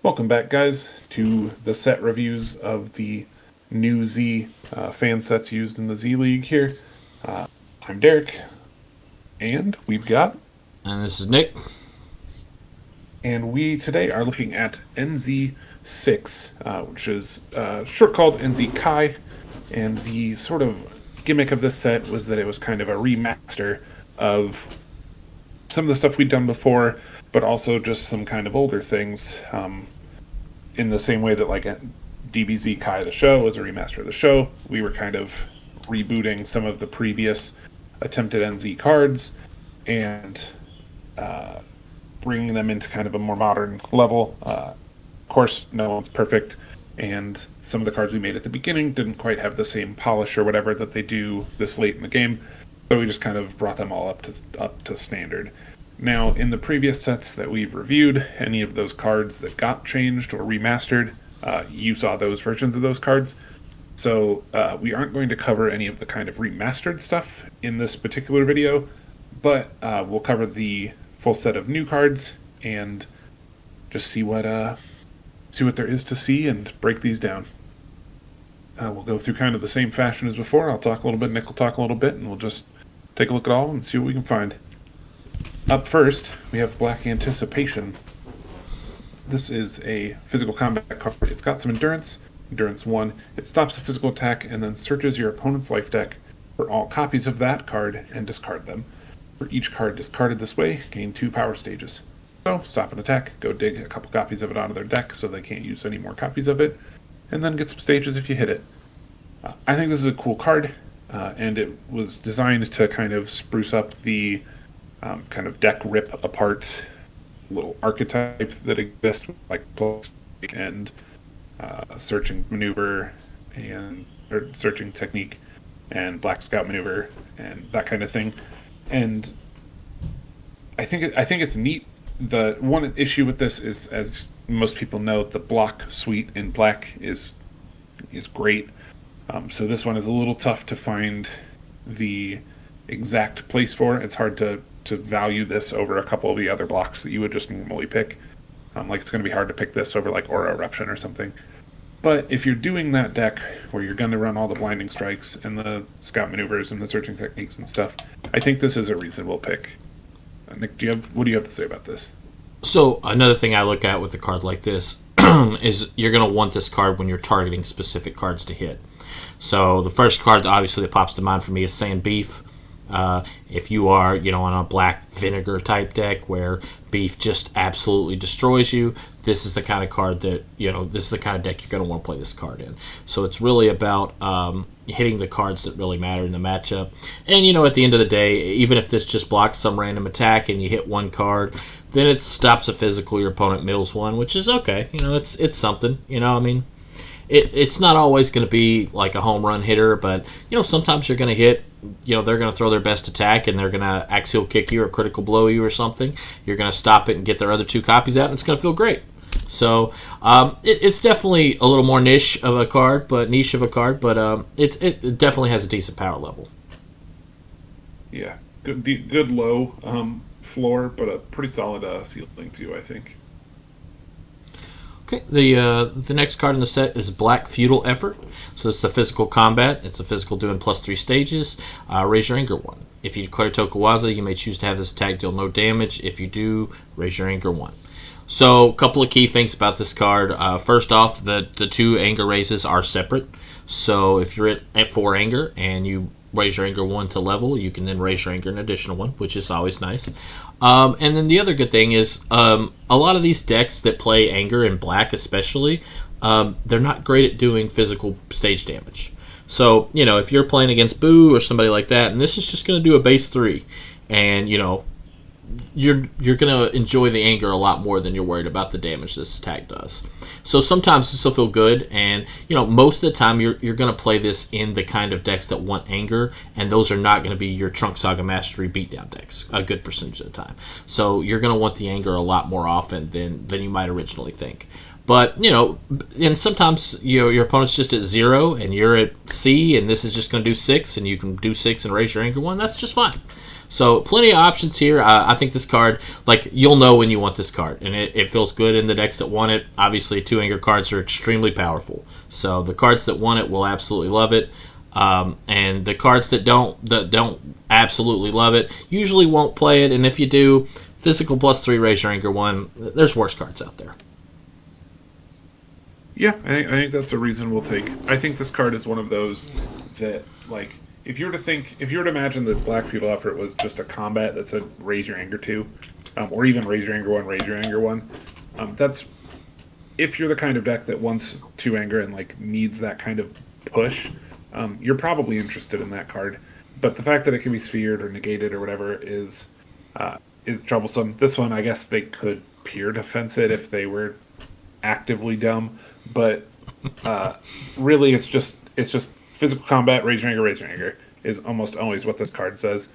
Welcome back, guys, to the set reviews of the NewZ fan sets used in the Z League here. I'm Derek, and we've got... And this is Nick. And we today are looking at NZ6, which is short called NZ Kai, and the sort of gimmick of this set was that it was kind of a remaster of some of the stuff we'd done before, but also just some kind of older things, in the same way that like DBZ Kai the show was a remaster of the show. We were kind of rebooting some of the previous attempted NZ cards and bringing them into kind of a more modern level. Of course, no one's perfect, and some of the cards we made at the beginning didn't quite have the same polish or whatever that they do this late in the game, so we just kind of brought them all up to standard. Now, in the previous sets that we've reviewed, any of those cards that got changed or remastered, you saw those versions of those cards. So we aren't going to cover any of the kind of remastered stuff in this particular video, but we'll cover the full set of new cards and just see what there is to see and break these down. We'll go through kind of the same fashion as before. I'll talk a little bit, Nick will talk a little bit, and we'll just take a look at all and see what we can find. Up first, we have Black Anticipation. This is a physical combat card. It's got some endurance, endurance 1. It stops a physical attack and then searches your opponent's life deck for all copies of that card and discard them. For each card discarded this way, gain 2 power stages. So, stop an attack, go dig a couple copies of it out of their deck so they can't use any more copies of it, and then get some stages if you hit it. I think this is a cool card, and it was designed to kind of spruce up the kind of deck rip apart little archetype that exists, like plastic and searching maneuver or searching technique and black scout maneuver and that kind of thing. And I think it's neat. The one issue with this is, as most people know, the block suite in black is great. So this one is a little tough to find the exact place for. It's hard to value this over a couple of the other blocks that you would just normally pick. Like it's going to be hard to pick this over like Aura Eruption or something. But if you're doing that deck where you're going to run all the blinding strikes and the scout maneuvers and the searching techniques and stuff, I think this is a reasonable pick. Nick, what do you have to say about this? So another thing I look at with a card like this is you're going to want this card when you're targeting specific cards to hit. So the first card obviously that pops to mind for me is Sand Beef. If you are, on a black vinegar type deck where beef just absolutely destroys you, this is the kind of card that, this is the kind of deck you're going to want to play this card in. So it's really about hitting the cards that really matter in the matchup. And, at the end of the day, even if this just blocks some random attack and you hit one card, then it stops a physical, your opponent mills one, which is okay. It's something, It's not always going to be like a home run hitter, but, sometimes you're going to hit, they're going to throw their best attack and they're going to axial kick you or critical blow you or something. You're going to stop it and get their other 2 copies out, and it's going to feel great. So it's definitely a little more niche of a card, but it definitely has a decent power level. Yeah, good low floor, but a pretty solid ceiling too, I think. Okay, the next card in the set is Black Feudal Effort. So this is a physical combat. It's a physical doing +3 stages. Raise your anger 1. If you declare Tokuwaza, you may choose to have this attack deal no damage. If you do, raise your anger 1. So a couple of key things about this card. First off, the 2 anger raises are separate. So if you're at 4 anger and you raise your anger 1 to level, you can then raise your anger an additional 1, which is always nice. And then the other good thing is a lot of these decks that play anger in black especially, they're not great at doing physical stage damage. So, if you're playing against Boo or somebody like that, and this is just going to do a base 3, and, you're going to enjoy the anger a lot more than you're worried about the damage this attack does. So sometimes this will feel good, and most of the time you're going to play this in the kind of decks that want anger, and those are not going to be your Trunk Saga Mastery beatdown decks a good percentage of the time. So you're going to want the anger a lot more often than you might originally think. But, and sometimes your opponent's just at 0 and you're at C and this is just going to do 6 and you can do 6 and raise your anger 1. That's just fine. So plenty of options here. I think this card, like, you'll know when you want this card, and it feels good in the decks that want it. Obviously, 2 anger cards are extremely powerful, so the cards that want it will absolutely love it, and the cards that don't absolutely love it usually won't play it. And if you do, physical +3 raise your anger 1. There's worse cards out there. Yeah, I think that's a reasonable take. I think this card is one of those that, like, if you were to imagine that Black Feudal Effort was just a combat that said raise your anger 2, or even raise your anger 1, raise your anger 1, that's, if you're the kind of deck that wants 2 anger and, like, needs that kind of push, you're probably interested in that card. But the fact that it can be sphered or negated or whatever is troublesome. This one, I guess they could peer defense it if they were actively dumb, but really it's just physical combat, raise your anger is almost always what this card says.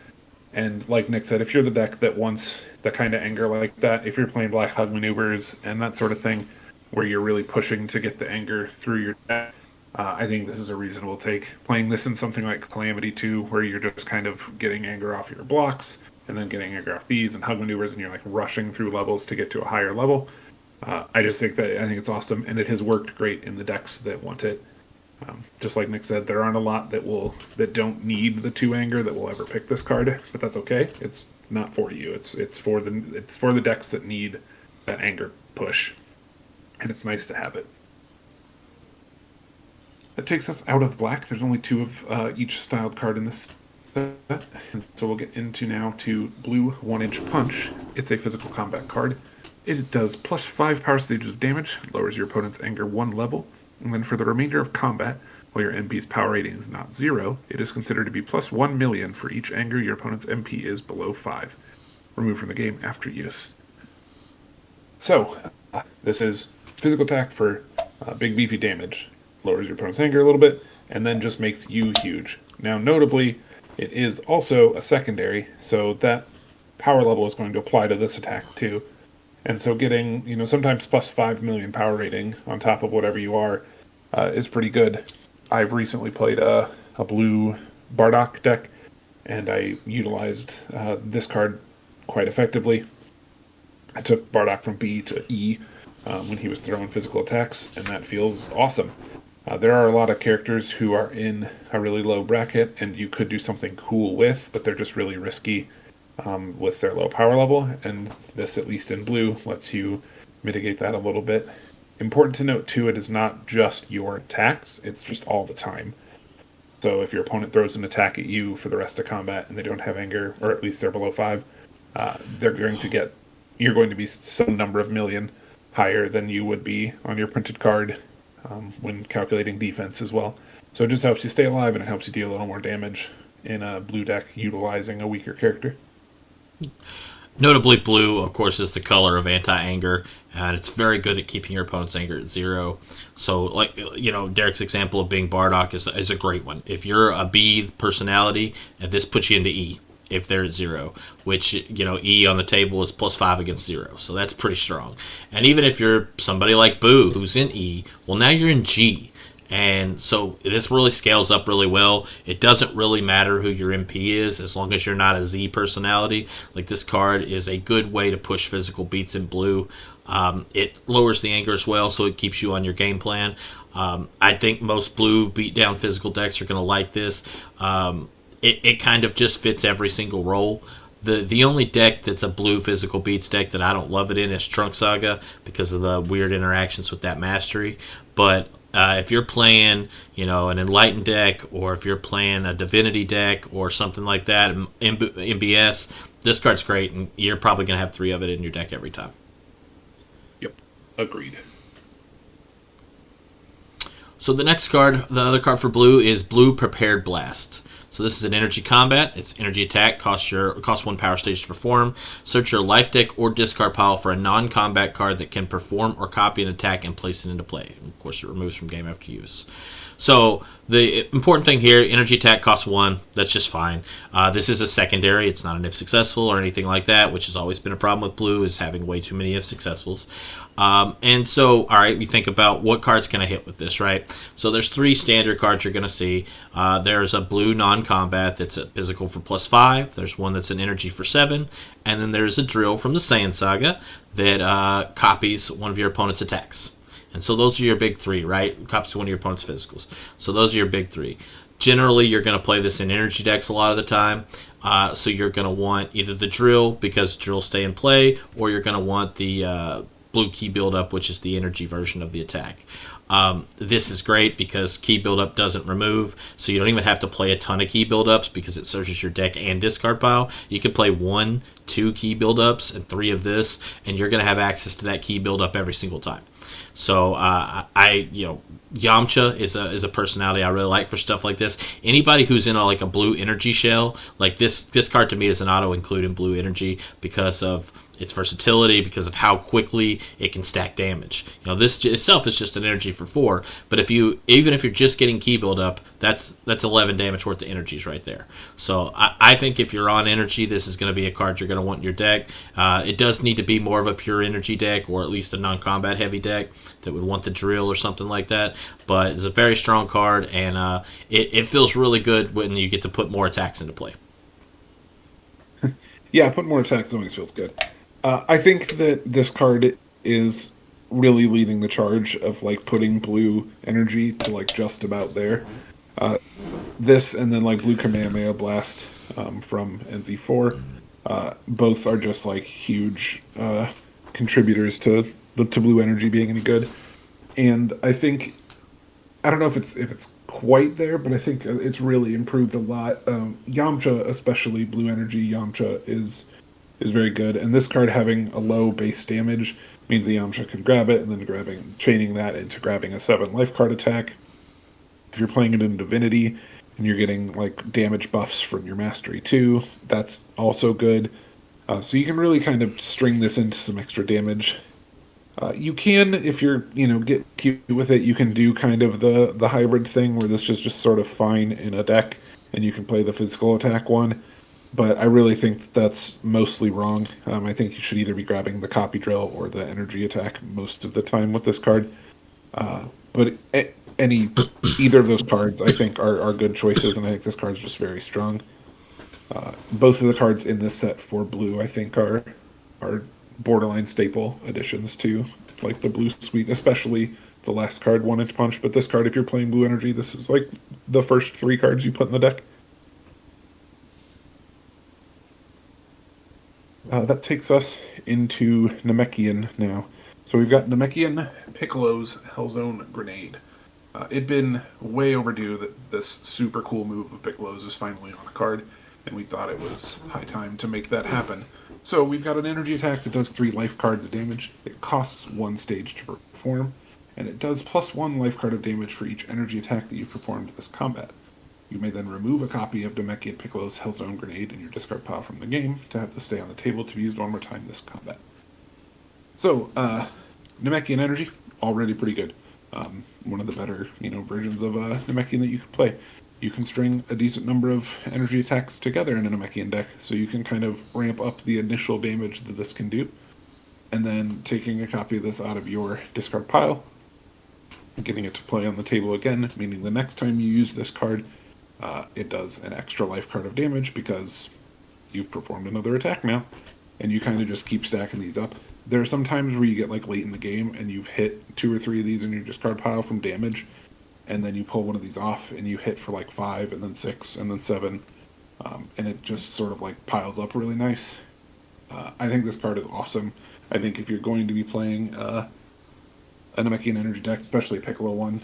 And like Nick said, if you're the deck that wants the kind of anger like that, if you're playing Black Hug maneuvers and that sort of thing, where you're really pushing to get the anger through your deck, I think this is a reasonable take. Playing this in something like Calamity 2, where you're just kind of getting anger off your blocks, and then getting anger off these, and Hug maneuvers, and you're like rushing through levels to get to a higher level. I think it's awesome, and it has worked great in the decks that want it. Just like Nick said, there aren't a lot that don't need the 2 anger that will ever pick this card, but that's okay. It's not for you. It's for the decks that need that anger push, and it's nice to have it. That takes us out of black. There's only 2 of each styled card in this set, and so we'll get into now to blue 1-inch punch. It's a physical combat card. It does +5 power stages of damage, lowers your opponent's anger 1 level, and then for the remainder of combat, while your MP's power rating is not 0, it is considered to be +1 million for each anger your opponent's MP is below 5. Removed from the game after use. So, this is physical attack for big beefy damage. Lowers your opponent's anger a little bit, and then just makes you huge. Now, notably, it is also a secondary, so that power level is going to apply to this attack too. And so getting, sometimes +5 million power rating on top of whatever you are is pretty good. I've recently played a blue Bardock deck, and I utilized this card quite effectively. I took Bardock from B to E when he was throwing physical attacks, and that feels awesome. There are a lot of characters who are in a really low bracket, and you could do something cool with, but they're just really risky with their low power level, and this, at least in blue, lets you mitigate that a little bit. Important to note, too, it is not just your attacks, it's just all the time. So if your opponent throws an attack at you for the rest of combat and they don't have anger, or at least they're below 5, you're going to be some number of million higher than you would be on your printed card when calculating defense as well. So it just helps you stay alive, and it helps you deal a little more damage in a blue deck utilizing a weaker character. Notably, blue, of course, is the color of anti-anger, and it's very good at keeping your opponent's anger at 0. So, like, Derek's example of being Bardock is a great one. If you're a B personality, and this puts you into E if they're at 0, which, E on the table is +5 against 0. So that's pretty strong. And even if you're somebody like Boo, who's in E, well, now you're in G. And so this really scales up really well. It doesn't really matter who your MP is as long as you're not a Z personality. Like, this card is a good way to push physical beats in blue. It lowers the anger as well, so it keeps you on your game plan. I think most blue beatdown physical decks are going to like this. It kind of just fits every single role. The only deck that's a blue physical beats deck that I don't love it in is Trunk Saga because of the weird interactions with that mastery. But if you're playing, an Enlightened deck, or if you're playing a Divinity deck or something like that, MBS, this card's great, and you're probably going to have 3 of it in your deck every time. Yep, agreed. So the next card, the other card for blue, is Blue Prepared Blast. So this is an energy combat. It's energy attack. Costs 1 power stage to perform. Search your life deck or discard pile for a non-combat card that can perform or copy an attack and place it into play. And of course, it removes from game after use. So the important thing here, energy attack costs 1. That's just fine. This is a secondary. It's not an if successful or anything like that, which has always been a problem with blue, is having way too many if successfuls. And so, all right, we think about what cards can I hit with this, right? So there's 3 standard cards you're going to see. There's a blue non-combat that's a physical for +5. There's one that's an energy for 7. And then there's a drill from the Saiyan Saga that copies one of your opponent's attacks. And so those are your big 3, right? Copies one of your opponent's physicals. So those are your big 3. Generally, you're going to play this in energy decks a lot of the time. So you're going to want either the drill, because drills stay in play, or you're going to want the blue key buildup, which is the energy version of the attack. This is great because key buildup doesn't remove, so you don't even have to play a ton of key buildups because it searches your deck and discard pile. You can play 1, 2 key buildups and 3 of this, and you're going to have access to that key buildup every single time. So Yamcha is a personality I really like for stuff like this. Anybody who's in a blue energy shell, like this card to me is an auto include in blue energy because of its versatility, because of how quickly it can stack damage. This itself is just an energy for 4, but even if you're just getting key build up, that's 11 damage worth of energies right there. So I think if you're on energy, this is going to be a card you're going to want in your deck. It does need to be more of a pure energy deck, or at least a non-combat heavy deck that would want the drill or something like that. But it's a very strong card, and it feels really good when you get to put more attacks into play. Yeah, put more attacks always feels good. I think that this card is really leading the charge of putting blue energy to just about there. This and then blue Kamehameha Blast from NZ4, both are just huge contributors to blue energy being any good. And I think, I don't know if it's quite there, but I think it's really improved a lot. Yamcha, especially blue energy Yamcha, is very good, and this card having a low base damage means the Yamcha can grab it, and then chaining that into grabbing a 7 life card attack. If you're playing it in Divinity and you're getting damage buffs from your Mastery too, that's also good. So you can really kind of string this into some extra damage. You can, if you're get cute with it, you can do kind of the hybrid thing where this is just sort of fine in a deck, and you can play the physical attack one. But I really think that's mostly wrong. I think you should either be grabbing the copy drill or the energy attack most of the time with this card. But either of those cards, I think, are good choices, and I think this card's just very strong. Both of the cards in this set for blue, I think, are borderline staple additions to the blue suite, especially the last card, 1-Inch Punch. But this card, if you're playing blue energy, this is the first 3 cards you put in the deck. That takes us into Namekian now. So we've got Namekian Piccolo's Hellzone Grenade. It'd been way overdue that this super cool move of Piccolo's is finally on a card, and we thought it was high time to make that happen. So we've got an energy attack that does 3 life cards of damage. It costs 1 stage to perform, and it does +1 life card of damage for each energy attack that you performed this combat. You may then remove a copy of Namekian Piccolo's Hellzone Grenade in your discard pile from the game to have this stay on the table to be used one more time this combat. So, Namekian Energy, already pretty good. One of the better, versions of Namekian that you could play. You can string a decent number of energy attacks together in a Namekian deck, so you can kind of ramp up the initial damage that this can do, and then taking a copy of this out of your discard pile, getting it to play on the table again, meaning the next time you use this card, it does an extra life card of damage because you've performed another attack now, and you kind of just keep stacking these up. There are some times where you get late in the game and you've hit 2 or 3 of these in your discard pile from damage, and then you pull one of these off and you hit for 5 and then 6 and then 7, and it just sort of piles up really nice. I think this card is awesome. I think if you're going to be playing a Namekian energy deck, especially a Piccolo one,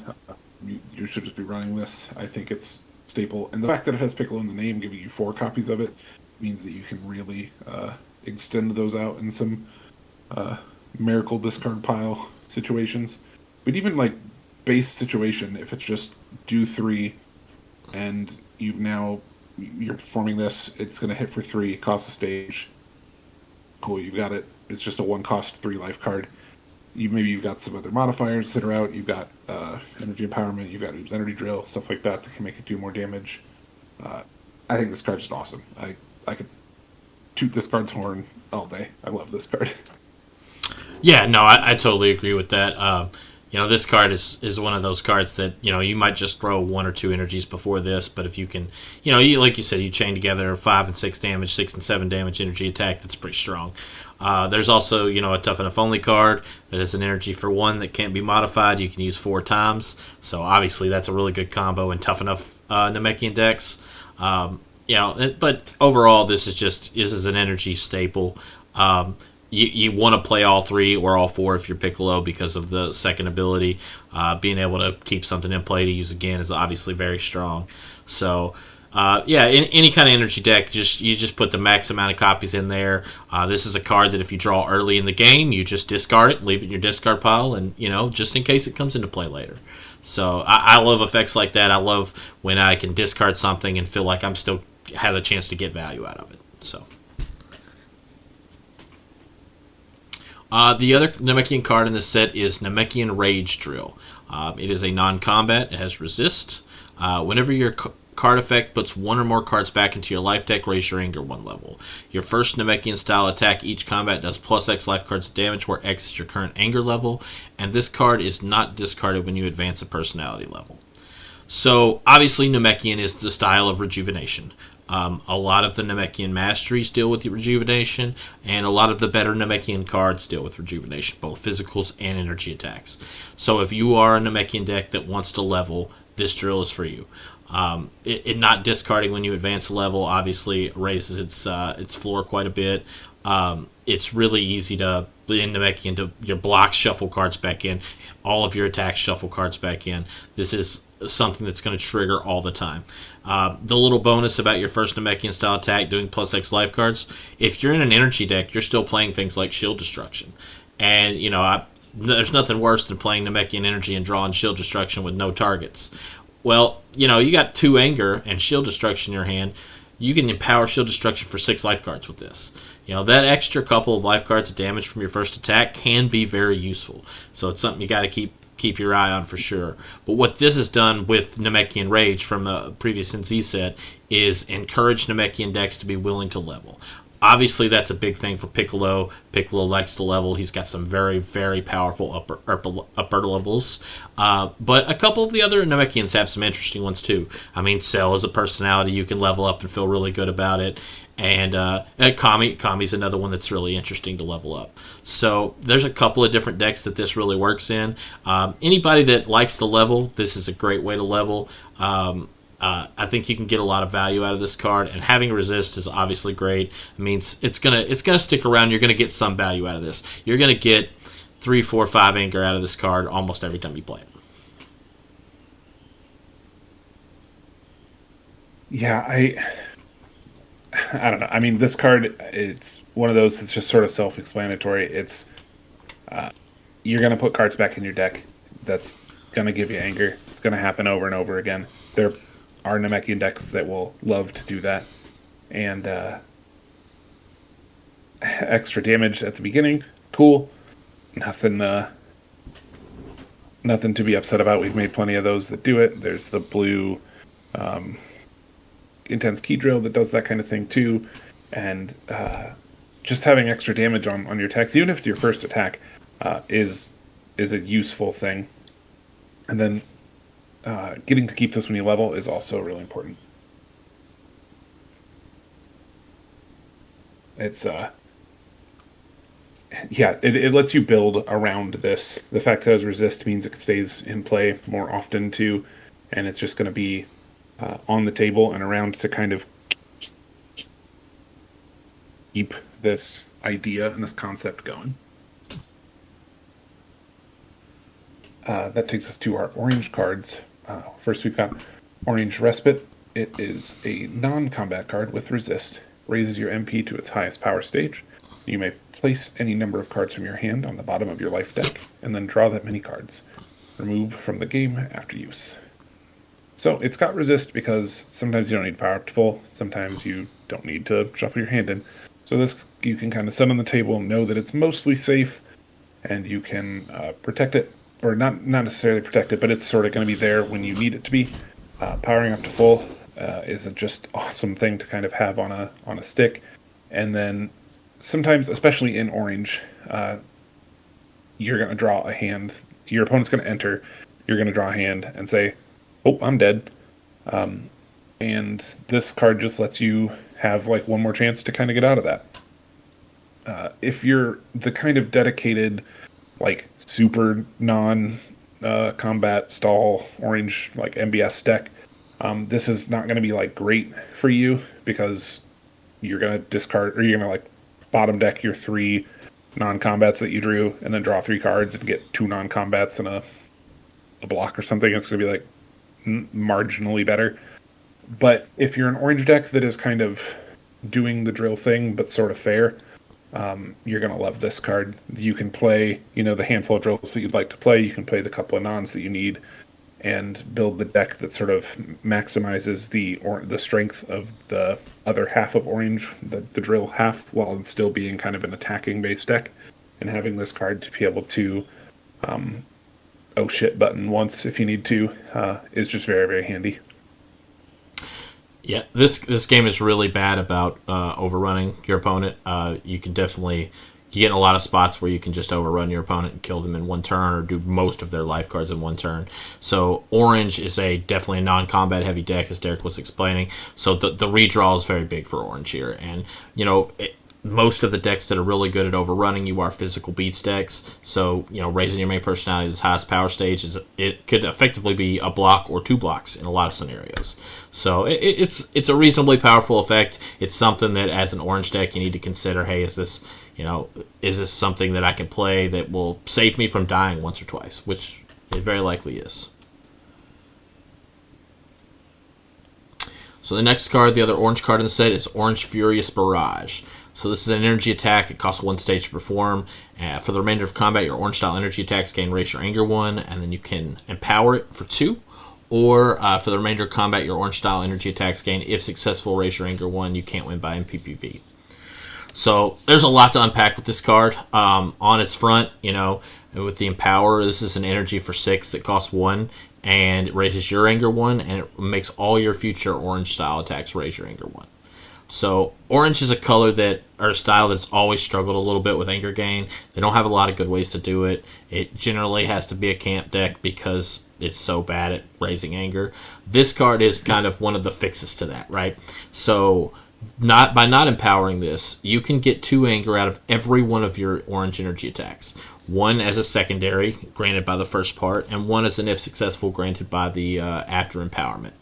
you should just be running this. I think it's staple, and the fact that it has Piccolo in the name, giving you 4 copies of it, means that you can really extend those out in some miracle discard pile situations. But even base situation, if it's just do 3 and you're performing this, it's going to hit for 3, cost a stage. Cool, you've got it. It's just a 1 cost 3 life card. you've got some other modifiers that are out. You've got energy empowerment. You've got NewZ energy drill, stuff like that can make it do more damage. I think this card's just awesome. I could toot this card's horn all day. I love this card. Yeah, no, I totally agree with that. This card is one of those cards that, you might just throw 1 or 2 energies before this, but if you can, like you said, you chain together 5 and 6 damage, 6 and 7 damage energy attack, that's pretty strong. There's also, a Tough Enough Only card that has an energy for 1 that can't be modified. You can use 4 times. So obviously that's a really good combo in Tough Enough Namekian decks. But overall, this is an energy staple. You want to play all 3 or all 4 if you're Piccolo because of the second ability. Being able to keep something in play to use again is obviously very strong. So, in any kind of energy deck, you just put the max amount of copies in there. This is a card that if you draw early in the game, you just discard it, leave it in your discard pile, and just in case it comes into play later. So I love effects like that. I love when I can discard something and feel like I'm still has a chance to get value out of it. So. The other Namekian card in this set is Namekian Rage Drill. It is a non-combat. It has resist. Whenever your card effect puts 1 or more cards back into your life deck, raise your anger 1 level. Your first Namekian style attack each combat does plus X life cards damage, where X is your current anger level, and this card is not discarded when you advance a personality level. So, obviously, Namekian is the style of rejuvenation. A lot of the Namekian masteries deal with the rejuvenation, and a lot of the better Namekian cards deal with rejuvenation, both physicals and energy attacks. So if you are a Namekian deck that wants to level, this drill is for you. It not discarding when you advance a level obviously raises its floor quite a bit. It's really easy to in Namekian to your blocks shuffle cards back in, all of your attacks shuffle cards back in. This is something that's going to trigger all the time. The little bonus about your first Namekian style attack doing plus X life cards, if you're in an energy deck, you're still playing things like Shield Destruction. And, there's nothing worse than playing Namekian energy and drawing Shield Destruction with no targets. Well, you got 2 anger and Shield Destruction in your hand. You can empower Shield Destruction for 6 life cards with this. That extra couple of life cards of damage from your first attack can be very useful. So it's something you got to keep your eye on for sure. But what this has done with Namekian Rage from the previous NZ set is encourage Namekian decks to be willing to level. Obviously, that's a big thing for Piccolo. Piccolo likes to level. He's got some very, very powerful upper levels. But a couple of the other Namekians have some interesting ones, too. I mean, Cell is a personality. You can level up and feel really good about it. And Kami's another one that's really interesting to level up. So there's a couple of different decks that this really works in. Anybody that likes to level, this is a great way to level. I think you can get a lot of value out of this card, and having resist is obviously great. It means it's gonna stick around. You're gonna get some value out of this. You're gonna get 3, 4, 5 anger out of this card almost every time you play it. Yeah, I don't know. I mean, this card, it's one of those that's just sort of self-explanatory. It's you're gonna put cards back in your deck. That's gonna give you anger. It's gonna happen over and over again. There are Namekian decks that will love to do that. And extra damage at the beginning, cool. Nothing to be upset about. We've made plenty of those that do it. There's the blue intense key drill that does that kind of thing too. And just having extra damage on your attacks, even if it's your first attack, is a useful thing. And then getting to keep this when you level is also really important. It's it lets you build around this. The fact that it has resist means it stays in play more often too, and it's just going to be on the table and around to kind of keep this idea and this concept going. That takes us to our orange cards. First, we've got Orange Respite. It is a non-combat card with resist. Raises your MP to its highest power stage. You may place any number of cards from your hand on the bottom of your life deck, and then draw that many cards. Remove from the game after use. So it's got resist because sometimes you don't need power up to full. Sometimes you don't need to shuffle your hand in. So this you can kind of set on the table and know that it's mostly safe. and you can protect it, or not necessarily protect it, but it's sort of going to be there when you need it to be. Powering up to full is a just awesome thing to kind of have on a stick, and then sometimes, especially in orange, you're going to draw a hand. Your opponent's going to enter. You're going to draw a hand and say, "Oh, I'm dead." And this card just lets you have like one more chance to kind of get out of that. If you're the kind of dedicated, like super non combat stall orange like MBS deck, this is not going to be like great for you because you're going to discard, or you're going to like bottom deck your 3 non-combats that you drew and then draw 3 cards and get 2 non-combats and a block or something. It's going to be like marginally better. But if you're an orange deck that is kind of doing the drill thing but sort of fair, you're going to love this card. You can play, the handful of drills that you'd like to play. You can play the couple of nons that you need and build the deck that sort of maximizes the strength of the other half of orange, the drill half, while still being kind of an attacking base deck. And having this card to be able to oh shit button once if you need to is just very, very handy. Yeah, this game is really bad about overrunning your opponent. You can definitely you get in a lot of spots where you can just overrun your opponent and kill them in one turn, or do most of their life cards in one turn. So orange is definitely a non-combat heavy deck, as Derek was explaining. So the redraw is very big for orange here, and most of the decks that are really good at overrunning you are physical beats decks. So, raising your main personality to this highest power stage it could effectively be a block or 2 blocks in a lot of scenarios. So it's a reasonably powerful effect. It's something that as an orange deck you need to consider, hey, is this something that I can play that will save me from dying once or twice, which it very likely is. So the next card, the other orange card in the set, is Orange Furious Barrage. So this is an energy attack. It costs 1 stage to perform. For the remainder of combat, your orange-style energy attacks gain Raise Your Anger 1, and then you can empower it for 2. Or for the remainder of combat, your orange-style energy attacks gain, if successful, Raise Your Anger 1. You can't win by MPPV. So there's a lot to unpack with this card. On its front, with the Empower, this is an energy for 6 that costs 1, and it raises your Anger 1, and it makes all your future orange-style attacks raise your Anger 1. So orange is a color or a style that's always struggled a little bit with anger gain. They don't have a lot of good ways to do it. It generally has to be a camp deck because it's so bad at raising anger. This card is kind of one of the fixes to that, right? So by not empowering this, you can get 2 anger out of every one of your orange energy attacks. 1 as a secondary, granted by the first part, and 1 as an if successful, granted by the after empowerment.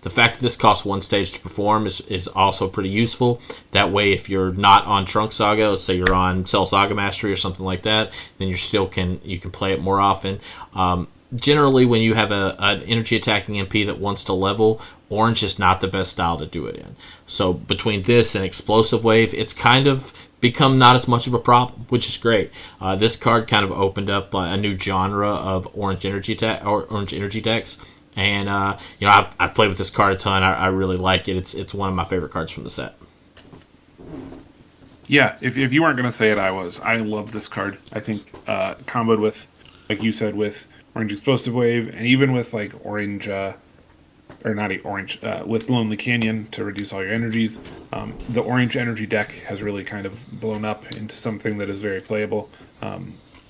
The fact that this costs 1 stage to perform is also pretty useful. That way, if you're not on Trunk Saga, let's say you're on Cell Saga Mastery or something like that, then you can play it more often. Generally, when you have an energy attacking MP that wants to level, orange is not the best style to do it in. So between this and Explosive Wave, it's kind of become not as much of a problem, which is great. This card kind of opened up a new genre of orange energy decks. And I've played with this card a ton. I really like it. It's one of my favorite cards from the set. Yeah, if you weren't going to say it, I was. I love this card. I think comboed with, like you said, with Orange Explosive Wave, and even with like Orange, with Lonely Canyon to reduce all your energies, the Orange energy deck has really kind of blown up into something that is very playable.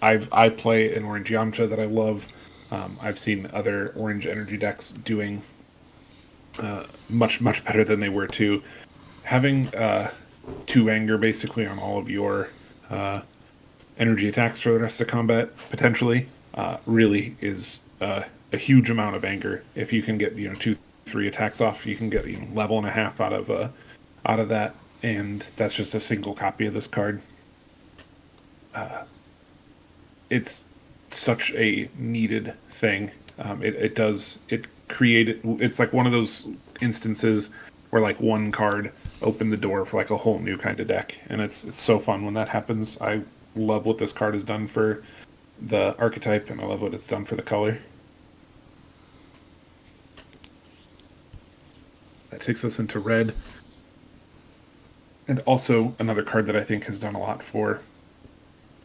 I play an Orange Yamcha that I love. I've seen other orange energy decks doing much better than they were too. Having 2 anger basically on all of your energy attacks for the rest of combat potentially really is a huge amount of anger. If you can get 2-3 attacks off, you can get level and a half out of that, and that's just a single copy of this card. It's such a needed thing. It's like one of those instances where like one card opened the door for like a whole new kind of deck, and it's so fun when that happens. I love what this card has done for the archetype, and I love what it's done for the color. That takes us into red, and also another card that I think has done a lot for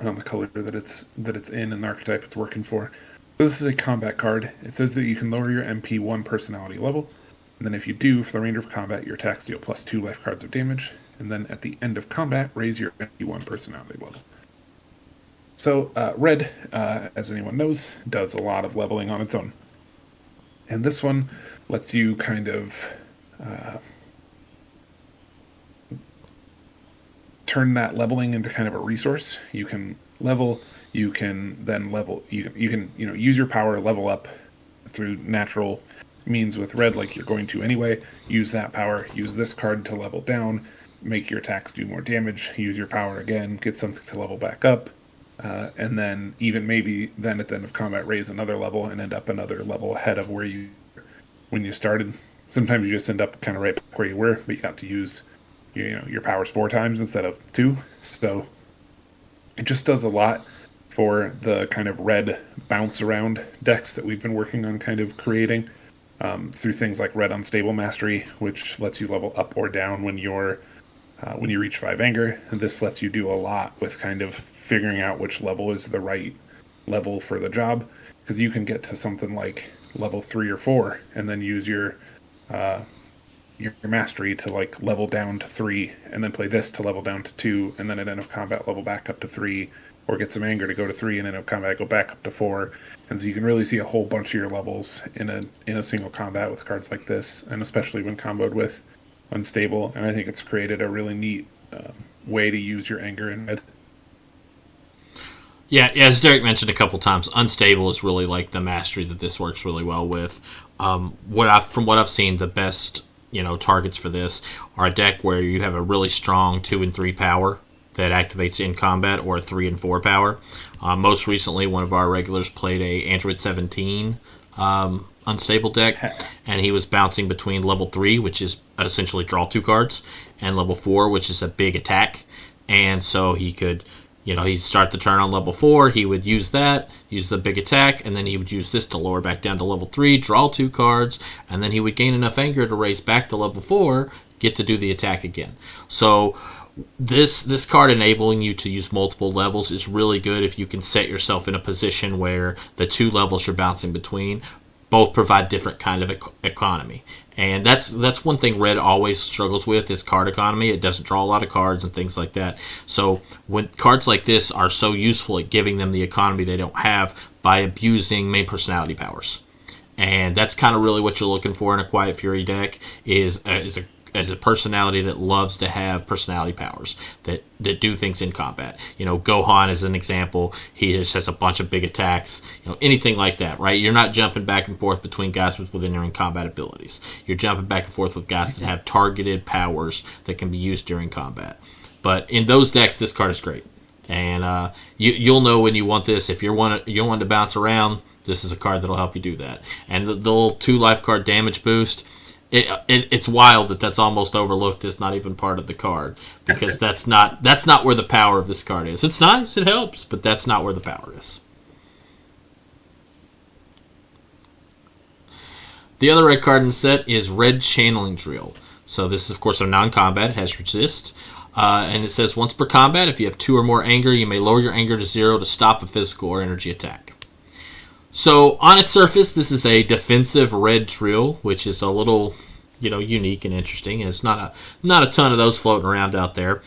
on the color that it's in and the archetype it's working for. So this is a combat card. It says that you can lower your MP 1 personality level, and then if you do, for the remainder of combat, your attacks deal +2 life cards of damage, and then at the end of combat, raise your MP 1 personality level. So red, as anyone knows, does a lot of leveling on its own. And this one lets you kind of turn that leveling into kind of a resource. You can level, you can then level, you can use your power to level up through natural means with red, like you're going to anyway. Use that power, use this card to level down, make your attacks do more damage, use your power again, get something to level back up, and then even maybe then at the end of combat raise another level and end up another level ahead of where you when you started. Sometimes you just end up kind of right where you were, but you got to use your powers 4 times instead of 2. So it just does a lot for the kind of red bounce around decks that we've been working on kind of creating through things like red unstable mastery, which lets you level up or down when you reach 5 anger. And this lets you do a lot with kind of figuring out which level is the right level for the job, because you can get to something like level 3 or 4 and then use your mastery to like level down to 3, and then play this to level down to 2, and then at end of combat level back up to 3, or get some anger to go to 3, and end of combat go back up to 4. And so you can really see a whole bunch of your levels in a single combat with cards like this, and especially when comboed with unstable. And I think it's created a really neat way to use your anger in red. Yeah, as Derek mentioned a couple times, unstable is really like the mastery that this works really well with. From what I've seen, the best targets for this are a deck where you have a really strong 2 and 3 power that activates in combat, or a 3 and 4 power. Most recently, one of our regulars played a Android 17 unstable deck, and he was bouncing between level 3, which is essentially draw 2 cards, and level 4, which is a big attack. And so he could he'd start the turn on level 4, he would use the big attack, and then he would use this to lower back down to level 3, draw 2 cards, and then he would gain enough anger to raise back to level 4, get to do the attack again. So this card enabling you to use multiple levels is really good if you can set yourself in a position where the 2 levels you're bouncing between both provide different kind of economy. And that's one thing red always struggles with, is card economy. It doesn't draw a lot of cards and things like that. So when cards like this are so useful at giving them the economy they don't have by abusing main personality powers. And that's kind of really what you're looking for in a Quiet Fury deck, is a personality that loves to have personality powers that do things in combat. Gohan is an example. He just has a bunch of big attacks. Anything like that, right? You're not jumping back and forth between guys with entering combat abilities. You're jumping back and forth with guys that have targeted powers that can be used during combat. But in those decks, this card is great. And you'll know when you want this. If you're wanting to bounce around, this is a card that'll help you do that. And the little 2 life card damage boost, it's wild that's almost overlooked as not even part of the card, because that's not where the power of this card is. It's nice, it helps, but that's not where the power is. The other red card in the set is Red Channeling Drill. So this is, of course, a non-combat. It has resist. And it says, once per combat, if you have 2 or more anger, you may lower your anger to 0 to stop a physical or energy attack. So on its surface, this is a defensive red drill, which is a little, unique and interesting. There's not a ton of those floating around out there.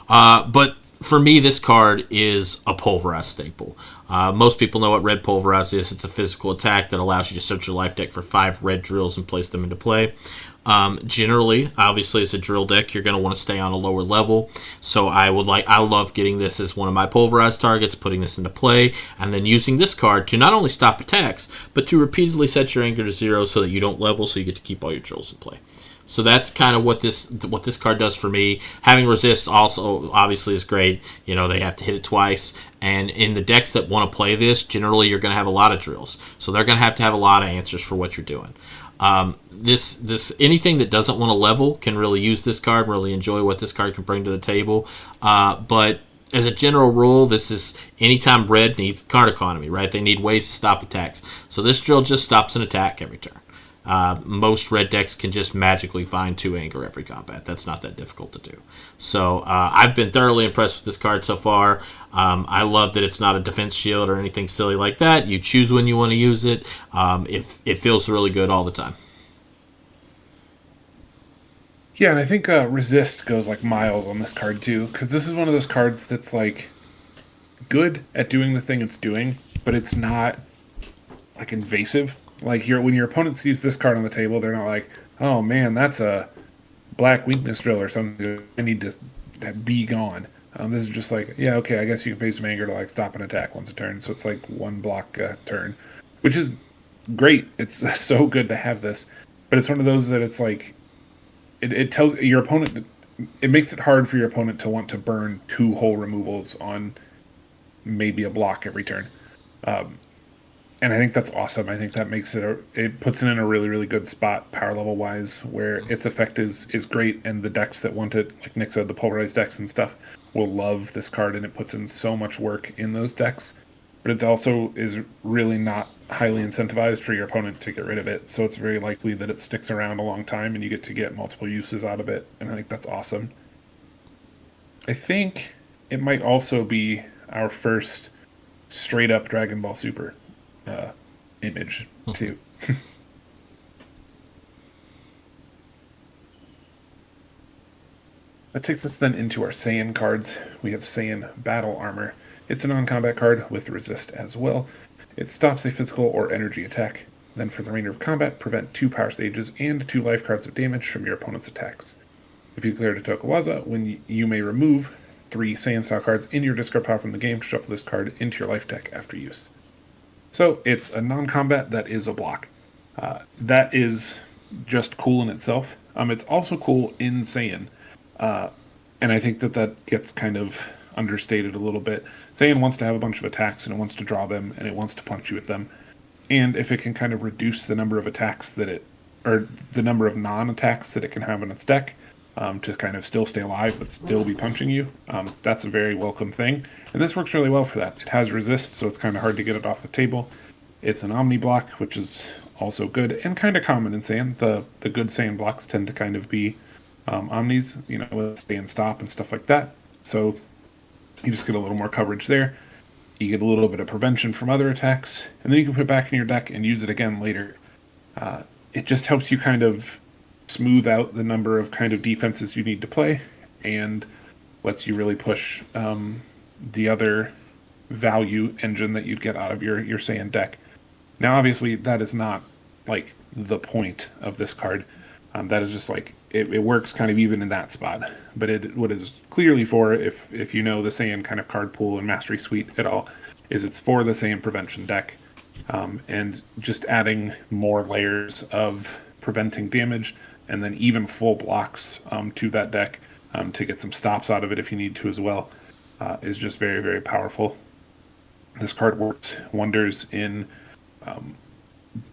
But for me, this card is a pulverized staple. Most people know what red pulverized is. It's a physical attack that allows you to search your life deck for 5 red drills and place them into play. Generally, obviously, as a drill deck, you're going to want to stay on a lower level. So I love getting this as one of my pulverized targets, putting this into play, and then using this card to not only stop attacks, but to repeatedly set your anger to 0 so that you don't level, so you get to keep all your drills in play. So that's kind of what this card does for me. Having resist also obviously is great. They have to hit it twice, and in the decks that want to play this, generally you're going to have a lot of drills. So they're going to have a lot of answers for what you're doing. This anything that doesn't want to level can really use this card, really enjoy what this card can bring to the table. But as a general rule, this is anytime red needs card economy, right? They need ways to stop attacks. So this drill just stops an attack every turn. Most red decks can just magically find 2 anger every combat. That's not that difficult to do. So I've been thoroughly impressed with this card so far. I love that it's not a defense shield or anything silly like that. You choose when you want to use it. It feels really good all the time. Yeah, and I think resist goes like miles on this card too, because this is one of those cards that's like good at doing the thing it's doing, but it's not like invasive. Like when your opponent sees this card on the table, they're not like, "Oh man, that's a black weakness drill or something. I need to be gone." This is just like, yeah, okay, I guess you can pay some anger to like stop an attack once a turn. So it's like 1 block a turn, which is great. It's so good to have this, but it's one of those that it's like it tells your opponent. It makes it hard for your opponent to want to burn 2 whole removals on maybe a block every turn. And I think that's awesome. I think that makes it puts it in a really, really good spot power level wise, where its effect is great, and the decks that want it, like Nick said, the polarized decks and stuff, will love this card, and it puts in so much work in those decks. But it also is really not highly incentivized for your opponent to get rid of it, so it's very likely that it sticks around a long time, and you get to get multiple uses out of it, and I think that's awesome. I think it might also be our first straight up Dragon Ball Super image too. That takes us then into our Saiyan cards. We have Saiyan Battle Armor. It's a non-combat card with resist as well. It stops a physical or energy attack. Then for the remainder of combat, prevent 2 power stages and 2 life cards of damage from your opponent's attacks. If you clear to Tokawaza, you may remove 3 Saiyan style cards in your discard pile from the game to shuffle this card into your life deck after use. So it's a non-combat that is a block. That is just cool in itself. It's also cool in Saiyan. And I think that gets kind of understated a little bit. Saiyan wants to have a bunch of attacks, and it wants to draw them, and it wants to punch you with them. And if it can kind of reduce the number of attacks or the number of non-attacks that it can have in its deck, to kind of still stay alive but still be punching you, that's a very welcome thing. And this works really well for that. It has resist, so it's kind of hard to get it off the table. It's an Omni block, which is also good and kind of common in Saiyan. The good Saiyan blocks tend to kind of be Omnis, with stay and stop and stuff like that. So you just get a little more coverage there. You get a little bit of prevention from other attacks, and then you can put it back in your deck and use it again later. It just helps you kind of smooth out the number of kind of defenses you need to play, and lets you really push the other value engine that you'd get out of your Saiyan deck. Now, obviously, that is not like the point of this card. That is just like it works kind of even in that spot. But what is clearly for, if you know the Saiyan kind of card pool and Mastery Suite at all, is it's for the Saiyan prevention deck, and just adding more layers of preventing damage, and then even full blocks to that deck to get some stops out of it if you need to as well, is just very, very powerful. This card worked wonders in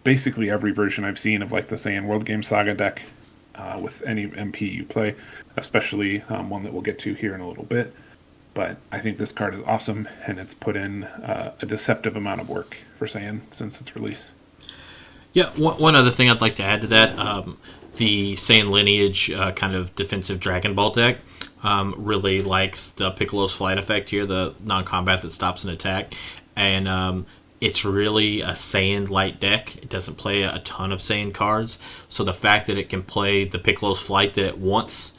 basically every version I've seen of like the Saiyan World Game Saga deck, with any MP you play, especially one that we'll get to here in a little bit. But I think this card is awesome, and it's put in a deceptive amount of work for Saiyan since its release. Yeah, one other thing I'd like to add to that, the Saiyan Lineage kind of defensive Dragon Ball deck really likes the Piccolo's Flight effect here, the non-combat that stops an attack. And it's really a Saiyan light deck. It doesn't play a ton of Saiyan cards. So the fact that it can play the Piccolo's Flight that it wants,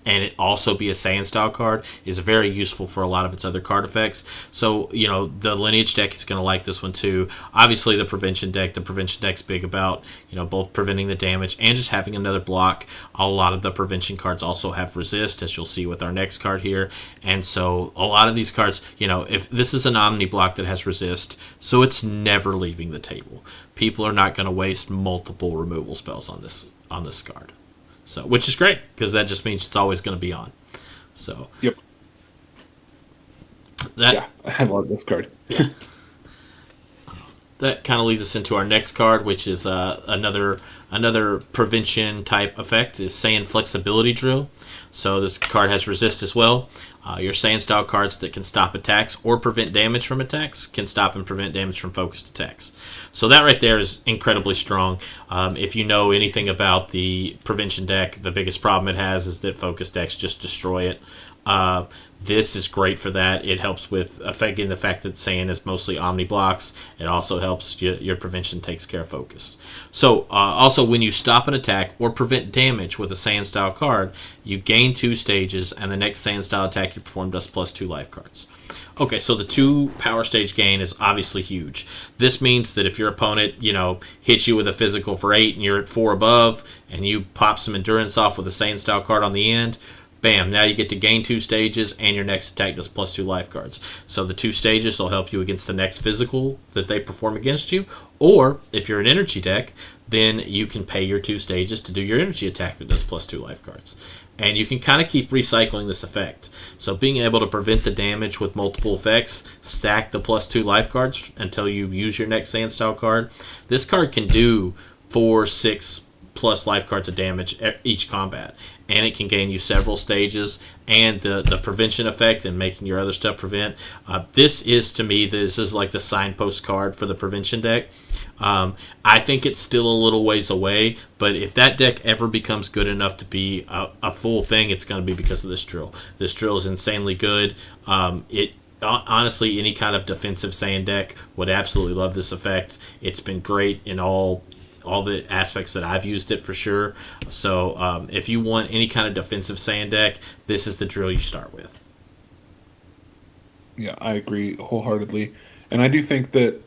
and it also be a Saiyan style card, is very useful for a lot of its other card effects. So, the Lineage deck is going to like this one too. Obviously, the Prevention deck's big about, both preventing the damage and just having another block. A lot of the Prevention cards also have resist, as you'll see with our next card here. And so a lot of these cards, if this is an Omni block that has resist, so it's never leaving the table. People are not going to waste multiple removal spells on this card. So, which is great, because that just means it's always going to be on. So, yep. Yeah, I love this card. Yeah. that kind of leads us into our next card, which is another prevention type effect, is Saiyan Flexibility Drill. So this card has resist as well. Your Saiyan style cards that can stop attacks or prevent damage from attacks can stop and prevent damage from focused attacks. So that right there is incredibly strong. If you know anything about the prevention deck, the biggest problem it has is that focused decks just destroy it. This is great for that. It helps with affecting the fact that Saiyan is mostly Omni blocks. It also helps your prevention takes care of focus. So also when you stop an attack or prevent damage with a Saiyan style card, you gain 2 stages, and the next Saiyan style attack you perform does +2 life cards. Okay, so the 2 power stage gain is obviously huge. This means that if your opponent, hits you with a physical for 8 and you're at 4 above, and you pop some endurance off with a Saiyan style card on the end, bam, now you get to gain 2 stages, and your next attack does +2 life cards. So the 2 stages will help you against the next physical that they perform against you. Or, if you're an energy deck, then you can pay your 2 stages to do your energy attack that does +2 life cards. And you can kind of keep recycling this effect. So being able to prevent the damage with multiple effects, stack the +2 life cards until you use your next Saiyan style card. This card can do 4, 6 plus life cards of damage each combat, and it can gain you several stages, and the prevention effect and making your other stuff prevent. This is like the signpost card for the prevention deck. I think it's still a little ways away, but if that deck ever becomes good enough to be a full thing, it's going to be because of this drill. This drill is insanely good. Honestly, any kind of defensive Saiyan deck would absolutely love this effect. It's been great in all the aspects that I've used it for sure. So if you want any kind of defensive Saiyan deck, this is the drill you start with. Yeah, I agree wholeheartedly. And I do think that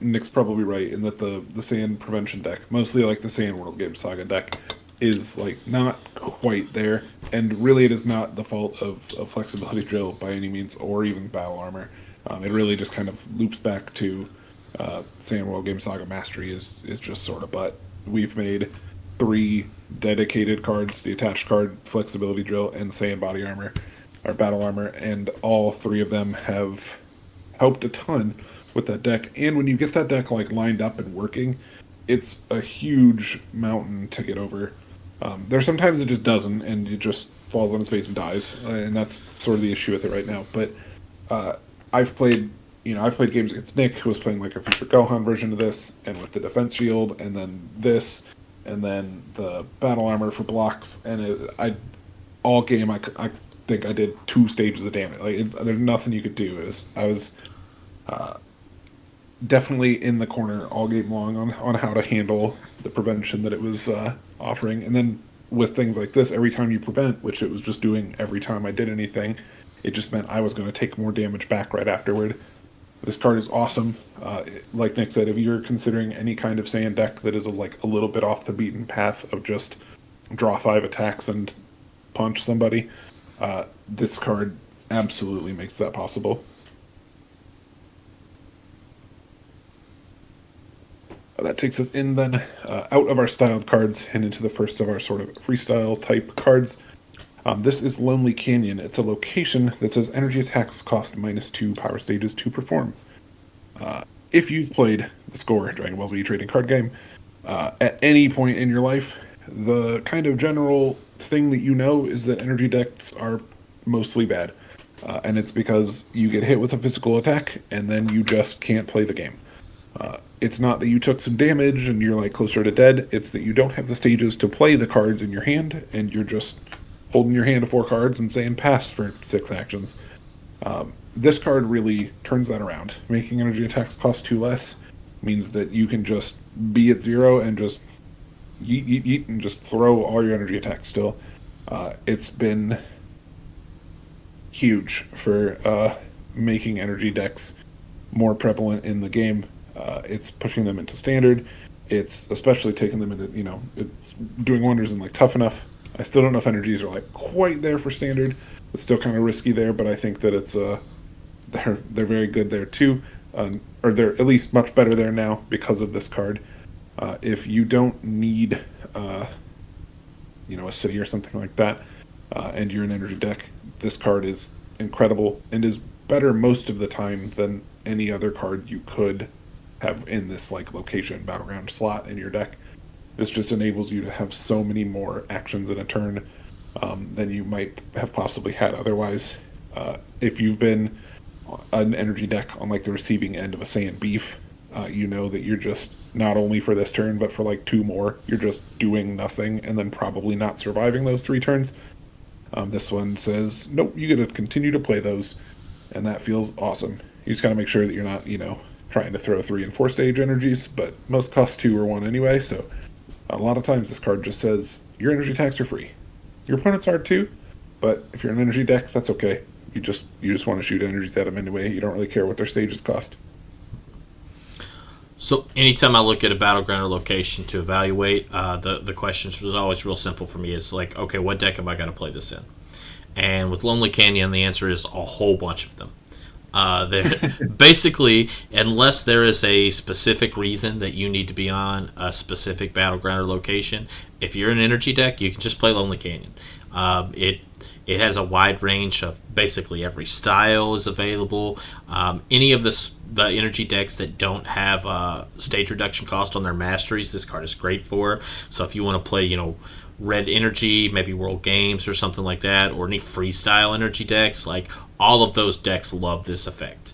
Nick's probably right in that the Saiyan prevention deck, mostly like the Saiyan World Game Saga deck, is like not quite there. And really it is not the fault of Flexibility Drill by any means, or even Battle Armor. It really just kind of loops back to Saiyan World Game Saga Mastery is just sort of, but we've made 3 dedicated cards, the attached card, Flexibility Drill, and Saiyan Body Armor, or Battle Armor, and all 3 of them have helped a ton with that deck. And when you get that deck like lined up and working, it's a huge mountain to get over. There's sometimes it just doesn't, and it just falls on its face and dies, and that's sort of the issue with it right now. But I've played games against Nick, who was playing like a Future Gohan version of this, and with the defense shield, and then this, and then the battle armor for blocks, and all game I think I did 2 stages of damage. There's nothing you could do. I was definitely in the corner all game long on how to handle the prevention that it was offering. And then with things like this, every time you prevent, which it was just doing every time I did anything, it just meant I was going to take more damage back right afterward. This card is awesome. Like Nick said, if you're considering any kind of Saiyan deck that is a little bit off the beaten path of just draw 5 attacks and punch somebody, this card absolutely makes that possible. That takes us in then out of our styled cards and into the first of our sort of freestyle type cards. This is Lonely Canyon. It's a location that says energy attacks cost -2 power stages to perform. If you've played the Score Dragon Ball Z trading card game, at any point in your life, the kind of general thing that you know is that energy decks are mostly bad. And it's because you get hit with a physical attack, and then you just can't play the game. It's not that you took some damage and you're closer to dead, it's that you don't have the stages to play the cards in your hand, and you're just holding your hand to 4 cards and saying pass for 6 actions. This card really turns that around. Making energy attacks cost 2 less means that you can just be at 0 and just yeet, and just throw all your energy attacks still. It's been huge for making energy decks more prevalent in the game. It's pushing them into standard. It's especially taking them into, it's doing wonders in Tough Enough. I still don't know if energies are quite there for standard. It's still kind of risky there, but I think that it's they're very good there too, or they're at least much better there now because of this card. If you don't need a city or something like that, and you're an energy deck, this card is incredible and is better most of the time than any other card you could have in this like location battleground slot in your deck. This just enables you to have so many more actions in a turn than you might have possibly had otherwise. If you've been an energy deck on like the receiving end of a Saiyan Beef, you know that you're just not only for this turn but for like two more, you're just doing nothing and then probably not surviving those 3 turns. This one says, nope, you get to continue to play those, and that feels awesome. You just gotta make sure that you're not, trying to throw 3 and 4 stage energies, but most cost 2 or 1 anyway, so a lot of times this card just says, your energy attacks are free. Your opponents are too, but if you're an energy deck, that's okay. You just want to shoot energies at them anyway. You don't really care what their stages cost. So anytime I look at a battleground or location to evaluate, the questions was always real simple for me. Is like, okay, what deck am I going to play this in? And with Lonely Canyon, the answer is a whole bunch of them. Basically, unless there is a specific reason that you need to be on a specific battleground or location, if you're an energy deck, you can just play Lonely Canyon. It has a wide range of basically every style is available. Any of the energy decks that don't have stage reduction cost on their masteries, this card is great for. So if you want to play, Red Energy, maybe World Games or something like that, or any freestyle energy decks, like all of those decks love this effect.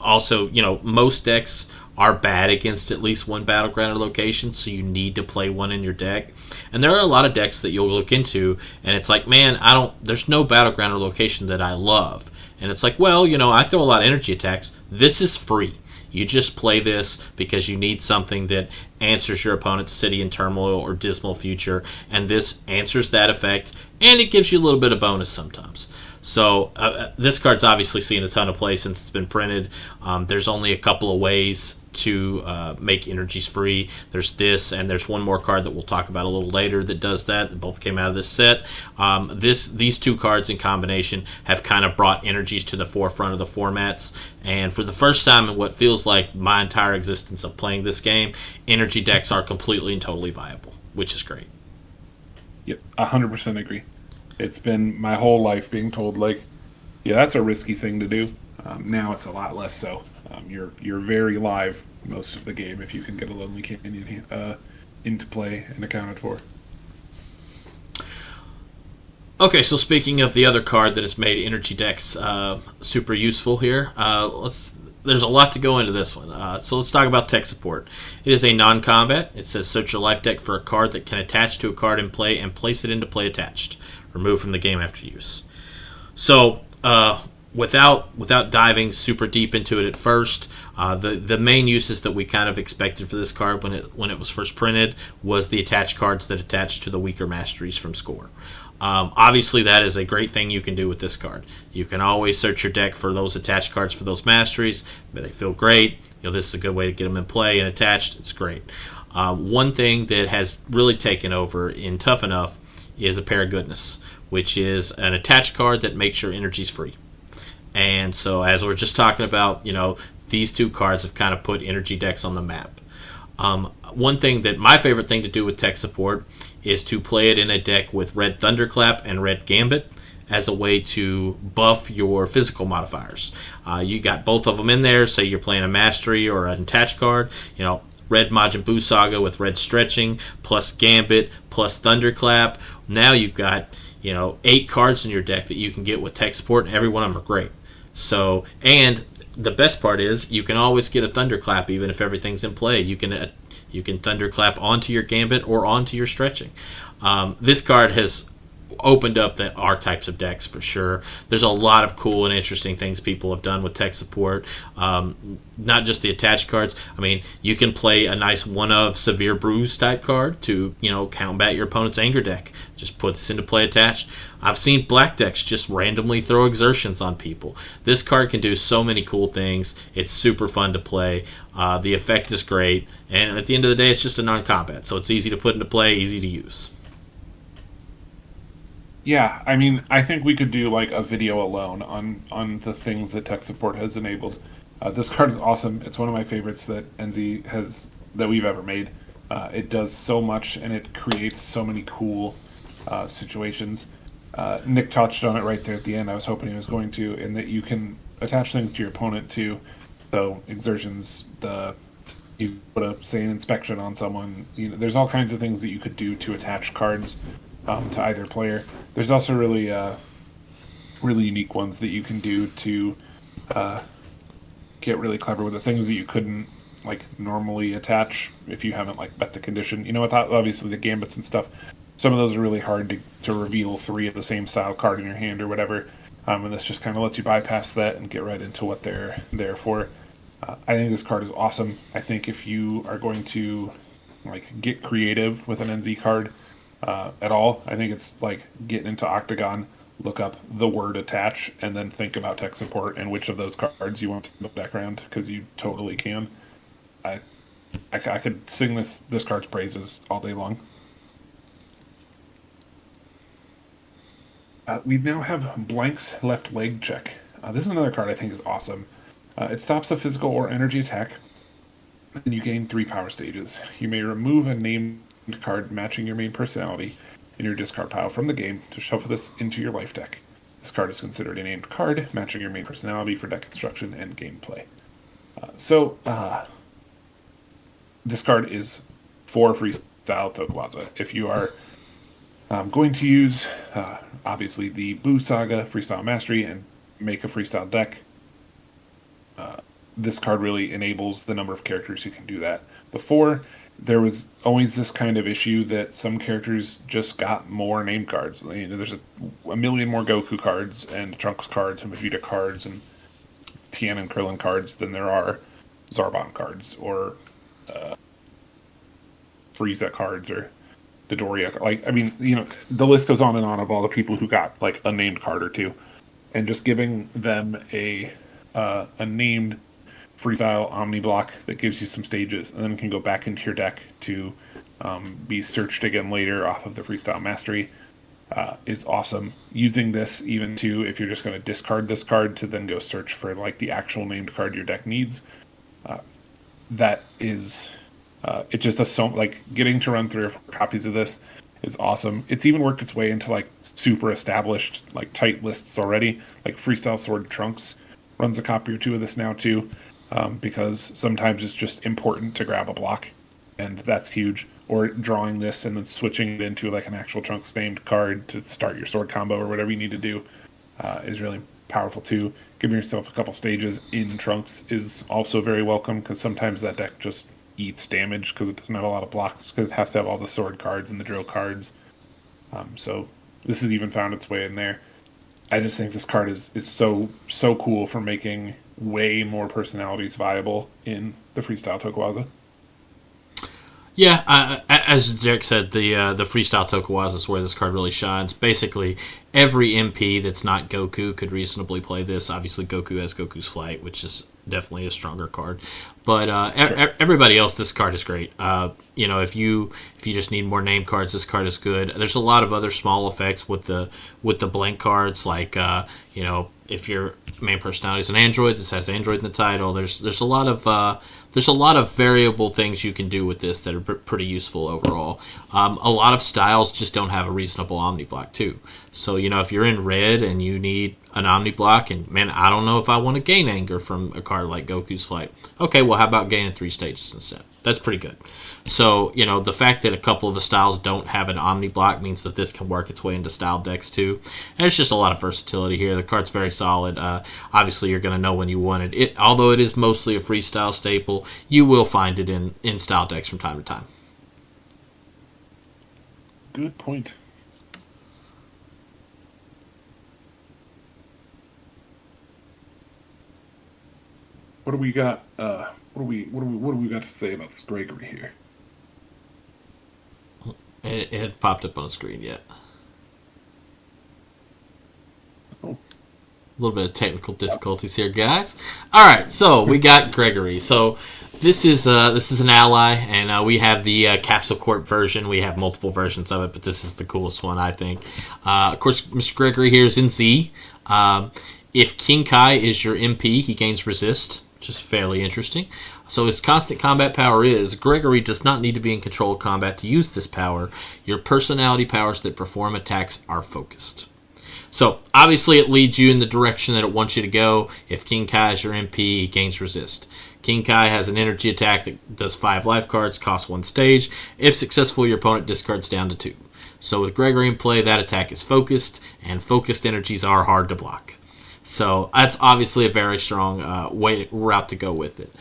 Also, most decks are bad against at least one battleground or location, so you need to play one in your deck. And there are a lot of decks that you'll look into, and it's like, man, there's no battleground or location that I love. And it's like, well, I throw a lot of energy attacks. This is free. You just play this because you need something that answers your opponent's City in Turmoil or Dismal Future, and this answers that effect, and it gives you a little bit of bonus sometimes. So this card's obviously seen a ton of play since it's been printed. There's only a couple of ways to make energies free. There's this, and there's one more card that we'll talk about a little later that does that. They both came out of this set. These 2 cards in combination have kind of brought energies to the forefront of the formats, and for the first time in what feels like my entire existence of playing this game, energy decks are completely and totally viable, which is great. Yep, 100% agree. It's been my whole life being told, like, yeah, that's a risky thing to do. Now it's a lot less so. You're very live most of the game if you can get a Lonely Canyon into play and accounted for. Okay, so speaking of the other card that has made energy decks super useful here, there's a lot to go into this one. So let's talk about tech support. It is a non-combat. It says search your life deck for a card that can attach to a card in play and place it into play attached. Remove from the game after use. So without diving super deep into it at first, the main uses that we kind of expected for this card when it was first printed was the attached cards that attach to the weaker masteries from score. Obviously, that is a great thing you can do with this card. You can always search your deck for those attached cards for those masteries, but they feel great. This is a good way to get them in play and attached. It's great. One thing that has really taken over in Tough Enough is a Pair of Goodness, which is an attached card that makes your energies free. And so, as we're just talking about, these 2 cards have kind of put energy decks on the map. One thing that my favorite thing to do with tech support is to play it in a deck with Red Thunderclap and Red Gambit as a way to buff your physical modifiers. You got both of them in there. Say you're playing a mastery or an attached card, Red Majin Buu Saga with Red Stretching plus Gambit plus Thunderclap. Now you've got 8 cards in your deck that you can get with tech support, and every one of them are great. So, and the best part is you can always get a Thunderclap even if everything's in play. You can Thunderclap onto your Gambit or onto your Stretching. This card has opened up the archetypes of decks for sure. There's a lot of cool and interesting things people have done with tech support. Not just the attached cards. I mean, you can play a nice one of Severe Bruise type card to, combat your opponent's anger deck. Just put this into play attached. I've seen black decks just randomly throw exertions on people. This card can do so many cool things. It's super fun to play. The effect is great. And at the end of the day, it's just a non-combat. So it's easy to put into play, easy to use. Yeah, I mean, I think we could do like a video alone on the things that tech support has enabled. This card is awesome. It's one of my favorites that we've ever made. It does so much, and it creates so many cool situations. Nick touched on it right there at the end. I was hoping he was going to, in that you can attach things to your opponent to So exertions, you put a say an inspection on someone. There's all kinds of things that you could do to attach cards to either player. There's also really unique ones that you can do to uh, get really clever with the things that you couldn't like normally attach if you haven't like bet the condition. Without obviously the gambits and stuff, some of those are really hard to reveal three of the same style card in your hand or whatever. And this just kind of lets you bypass that and get right into what they're there for. I think this card is awesome. I think if you are going to like get creative with an NZ card at all, I think it's like getting into Octagon, look up the word attach, and then think about tech support and which of those cards you want to the background, because you totally can. I, I could sing this card's praises all day long. We now have Blank's left leg check. This is another card I think is awesome. It stops a physical or energy attack, and you gain 3 power stages. You may remove a named card matching your main personality in your discard pile from the game to shuffle this into your life deck. This card is considered a named card matching your main personality for deck construction and gameplay. This card is for freestyle Tokuwaza. If you are going to use, obviously, the Blue Saga Freestyle Mastery and make a freestyle deck, this card really enables the number of characters who can do that. Before, there was always this kind of issue that some characters just got more named cards. There's a million more Goku cards and Trunks cards and Vegeta cards and Tien and Krillin cards than there are Zarbon cards or Frieza cards or Dodoria. The list goes on and on of all the people who got like a named card or two, and just giving them a named freestyle omni block that gives you some stages and then can go back into your deck to be searched again later off of the freestyle mastery is awesome. Using this even to, if you're just going to discard this card, to then go search for like the actual named card your deck needs, that is it just does so, like, getting to run 3 or 4 copies of this is awesome. It's even worked its way into like super established like tight lists already. Like Freestyle Sword Trunks runs a copy or 2 of this now too, because sometimes it's just important to grab a block, and that's huge. Or drawing this and then switching it into like an actual Trunks named card to start your sword combo or whatever you need to do is really powerful too. Giving yourself a couple stages in Trunks is also very welcome, because sometimes that deck just eats damage because it doesn't have a lot of blocks, because it has to have all the sword cards and the drill cards. So this has even found its way in there. I just think this card is so cool for making way more personalities viable in the freestyle Tokuwaza. Yeah, as Derek said, the freestyle Tokuwaza is where this card really shines. Basically, every MP that's not Goku could reasonably play this. Obviously, Goku has Goku's Flight, which is definitely a stronger card. But Sure. everybody else, this card is great. If you just need more name cards, this card is good. There's a lot of other small effects with the blank cards, like if your main personality is an android, this has android in the title. There's a lot of variable things you can do with this that are pretty useful overall. A lot of styles just don't have a reasonable omni block too. So if you're in red and you need an omni block, and man, I don't know if I want to gain anger from a card like Goku's Flight. Okay, well, how about gaining 3 stages instead? That's pretty good. So the fact that a couple of the styles don't have an omni block means that this can work its way into style decks too. And there's just a lot of versatility here. The card's very solid. Obviously, you're going to know when you want it. Although it is mostly a freestyle staple, you will find it in style decks from time to time. Good point. What do we got? What do we got to say about this Gregory here? It had popped up on the screen yet. Oh. A little bit of technical difficulties here, guys. All right, so we got Gregory. So this is an ally, and we have the Capsule Corp version. We have multiple versions of it, but this is the coolest one, I think. Of course, Mr. Gregory here is in Z. If King Kai is your MP, he gains resist, which is fairly interesting. So his constant combat power is, Gregory does not need to be in control of combat to use this power. Your personality powers that perform attacks are focused. So obviously it leads you in the direction that it wants you to go. If King Kai is your MP, he gains resist. King Kai has an energy attack that does 5 life cards, costs 1 stage. If successful, your opponent discards down to 2. So with Gregory in play, that attack is focused, and focused energies are hard to block. So that's obviously a very strong route to go with it.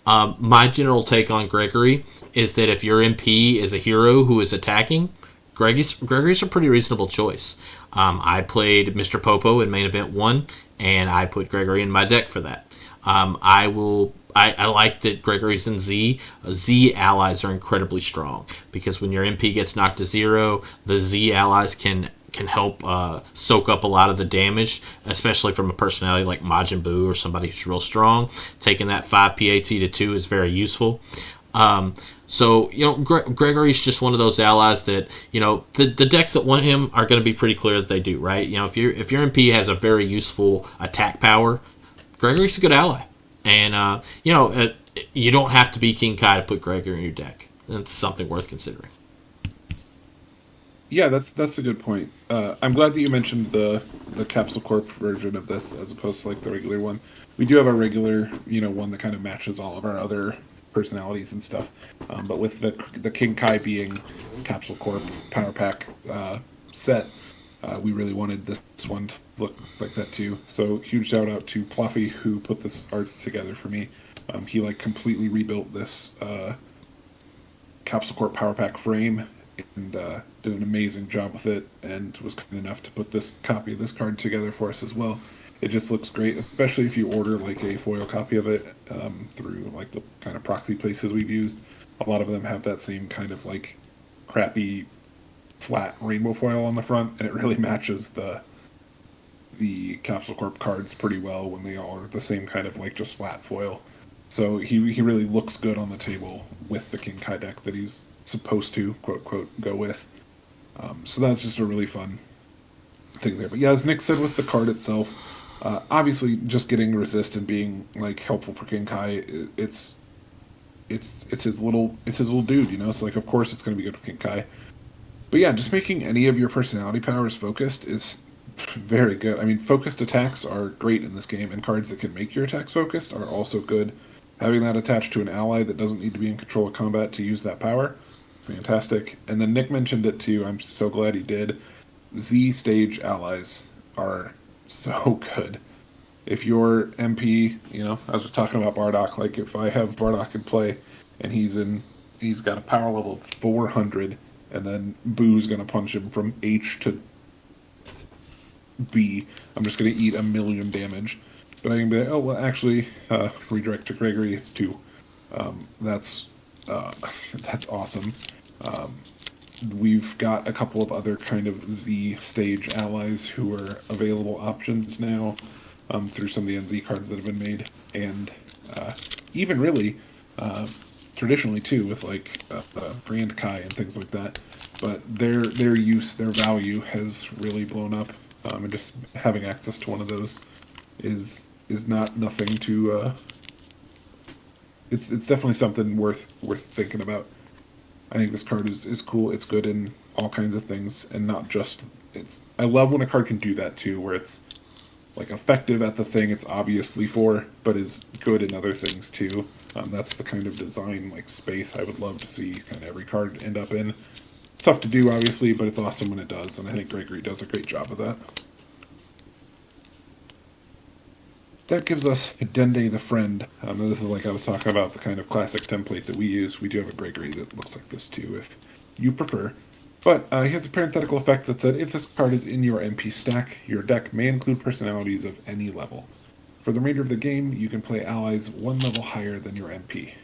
My general take on Gregory is that if your MP is a hero who is attacking, Gregory's a pretty reasonable choice. I played Mr. Popo in main event 1, and I put Gregory in my deck for that. I like that Gregory's in Z. Z allies are incredibly strong because when your MP gets knocked to 0, the Z allies can help soak up a lot of the damage, especially from a personality like Majin Buu or somebody who's real strong. Taking that 5 PAT to 2 is very useful. So, Gregory's just one of those allies that, the decks that want him are going to be pretty clear that they do, right? If your MP has a very useful attack power, Gregory's a good ally. And, you don't have to be King Kai to put Gregory in your deck. That's something worth considering. Yeah, that's a good point. I'm glad that you mentioned the Capsule Corp version of this as opposed to like the regular one. We do have a regular, one that kind of matches all of our other personalities and stuff. But with the King Kai being Capsule Corp Power Pack set, we really wanted this one to look like that too. So huge shout out to Pluffy who put this art together for me. He completely rebuilt this Capsule Corp Power Pack frame and did an amazing job with it, and was kind enough to put this copy of this card together for us as well. It just looks great, especially if you order a foil copy of it through the kind of proxy places we've used. A lot of them have that same kind of crappy flat rainbow foil on the front, and it really matches the Capsule Corp cards pretty well when they all are the same kind of just flat foil. So he really looks good on the table with the King Kai deck that he's supposed to quote go with. So that's just a really fun thing there. But yeah, as Nick said with the card itself, obviously just getting resist and being helpful for King Kai, it's his little dude, so of course it's going to be good for King Kai. But yeah, just making any of your personality powers focused is very good. I mean, focused attacks are great in this game, and cards that can make your attacks focused are also good. Having that attached to an ally that doesn't need to be in control of combat to use that power, fantastic. And then Nick mentioned it too, I'm so glad he did. Z stage allies are so good. If your MP, I was just talking about Bardock, if I have Bardock in play and he's got a power level of 400, and then Boo's going to punch him from H to B, I'm just going to eat 1,000,000 damage. But I can be like, oh, well, actually, redirect to Gregory, it's 2. That's awesome. We've got a couple of other kind of Z stage allies who are available options now through some of the NZ cards that have been made, and even really traditionally too with Brand Kai and things like that. But their value has really blown up, and just having access to one of those is not nothing to. It's definitely something worth thinking about. I think this card is cool. It's good in all kinds of things, and not just I love when a card can do that too, where it's effective at the thing it's obviously for, but is good in other things too. That's the kind of design space I would love to see kind of every card end up in. It's tough to do, obviously, but it's awesome when it does, and I think Gregory does a great job of that. That gives us Dende the Friend. This is I was talking about, the kind of classic template that we use. We do have a Gregory that looks like this too, if you prefer. But he has a parenthetical effect that said, if this card is in your MP stack, your deck may include personalities of any level. For the remainder of the game, you can play allies 1 level higher than your MP.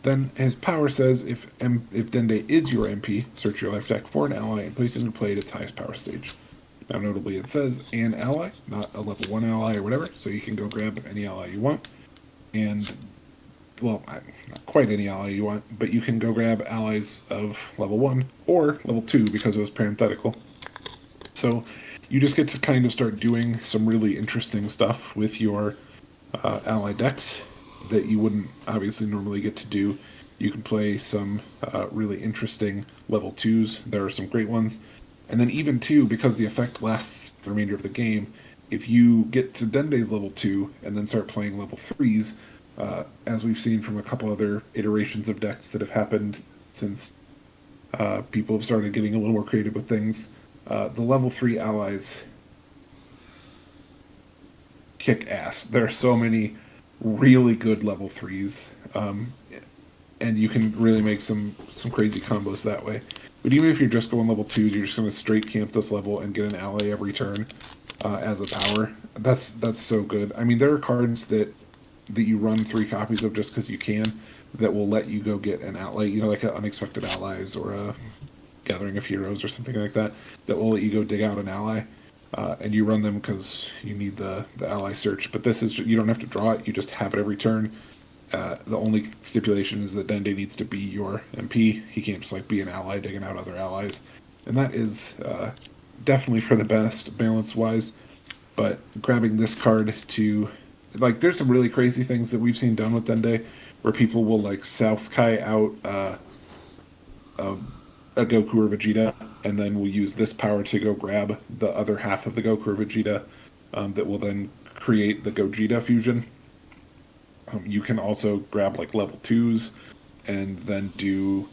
Then his power says, if Dende is your MP, search your life deck for an ally and place it into play at its highest power stage. Now, notably, it says an ally, not a level 1 ally or whatever, so you can go grab any ally you want. And, well, not quite any ally you want, but you can go grab allies of level 1 or level 2 because it was parenthetical. So you just get to kind of start doing some really interesting stuff with your ally decks that you wouldn't obviously normally get to do. You can play some really interesting level 2s. There are some great ones. And then even too, because the effect lasts the remainder of the game, if you get to Dende's level 2 and then start playing level 3s, as we've seen from a couple other iterations of decks that have happened since people have started getting a little more creative with things, the level 3 allies kick ass. There are so many really good level 3s, and you can really make some crazy combos that way. But even if you're just going level 2s, you're just going to straight camp this level and get an ally every turn as a power. That's so good. I mean, there are cards that you run 3 copies of just because you can, that will let you go get an ally, like an Unexpected Allies or a Gathering of Heroes or something like that, that will let you go dig out an ally, and you run them because you need the ally search. But this is, you don't have to draw it, you just have it every turn. The only stipulation is that Dende needs to be your MP. He can't just be an ally digging out other allies. And that is definitely for the best balance-wise. But grabbing this card to... there's some really crazy things that we've seen done with Dende, where people will, South Kai out a Goku or Vegeta, and then will use this power to go grab the other half of the Goku or Vegeta that will then create the Gogeta fusion. You can also grab level 2s and then do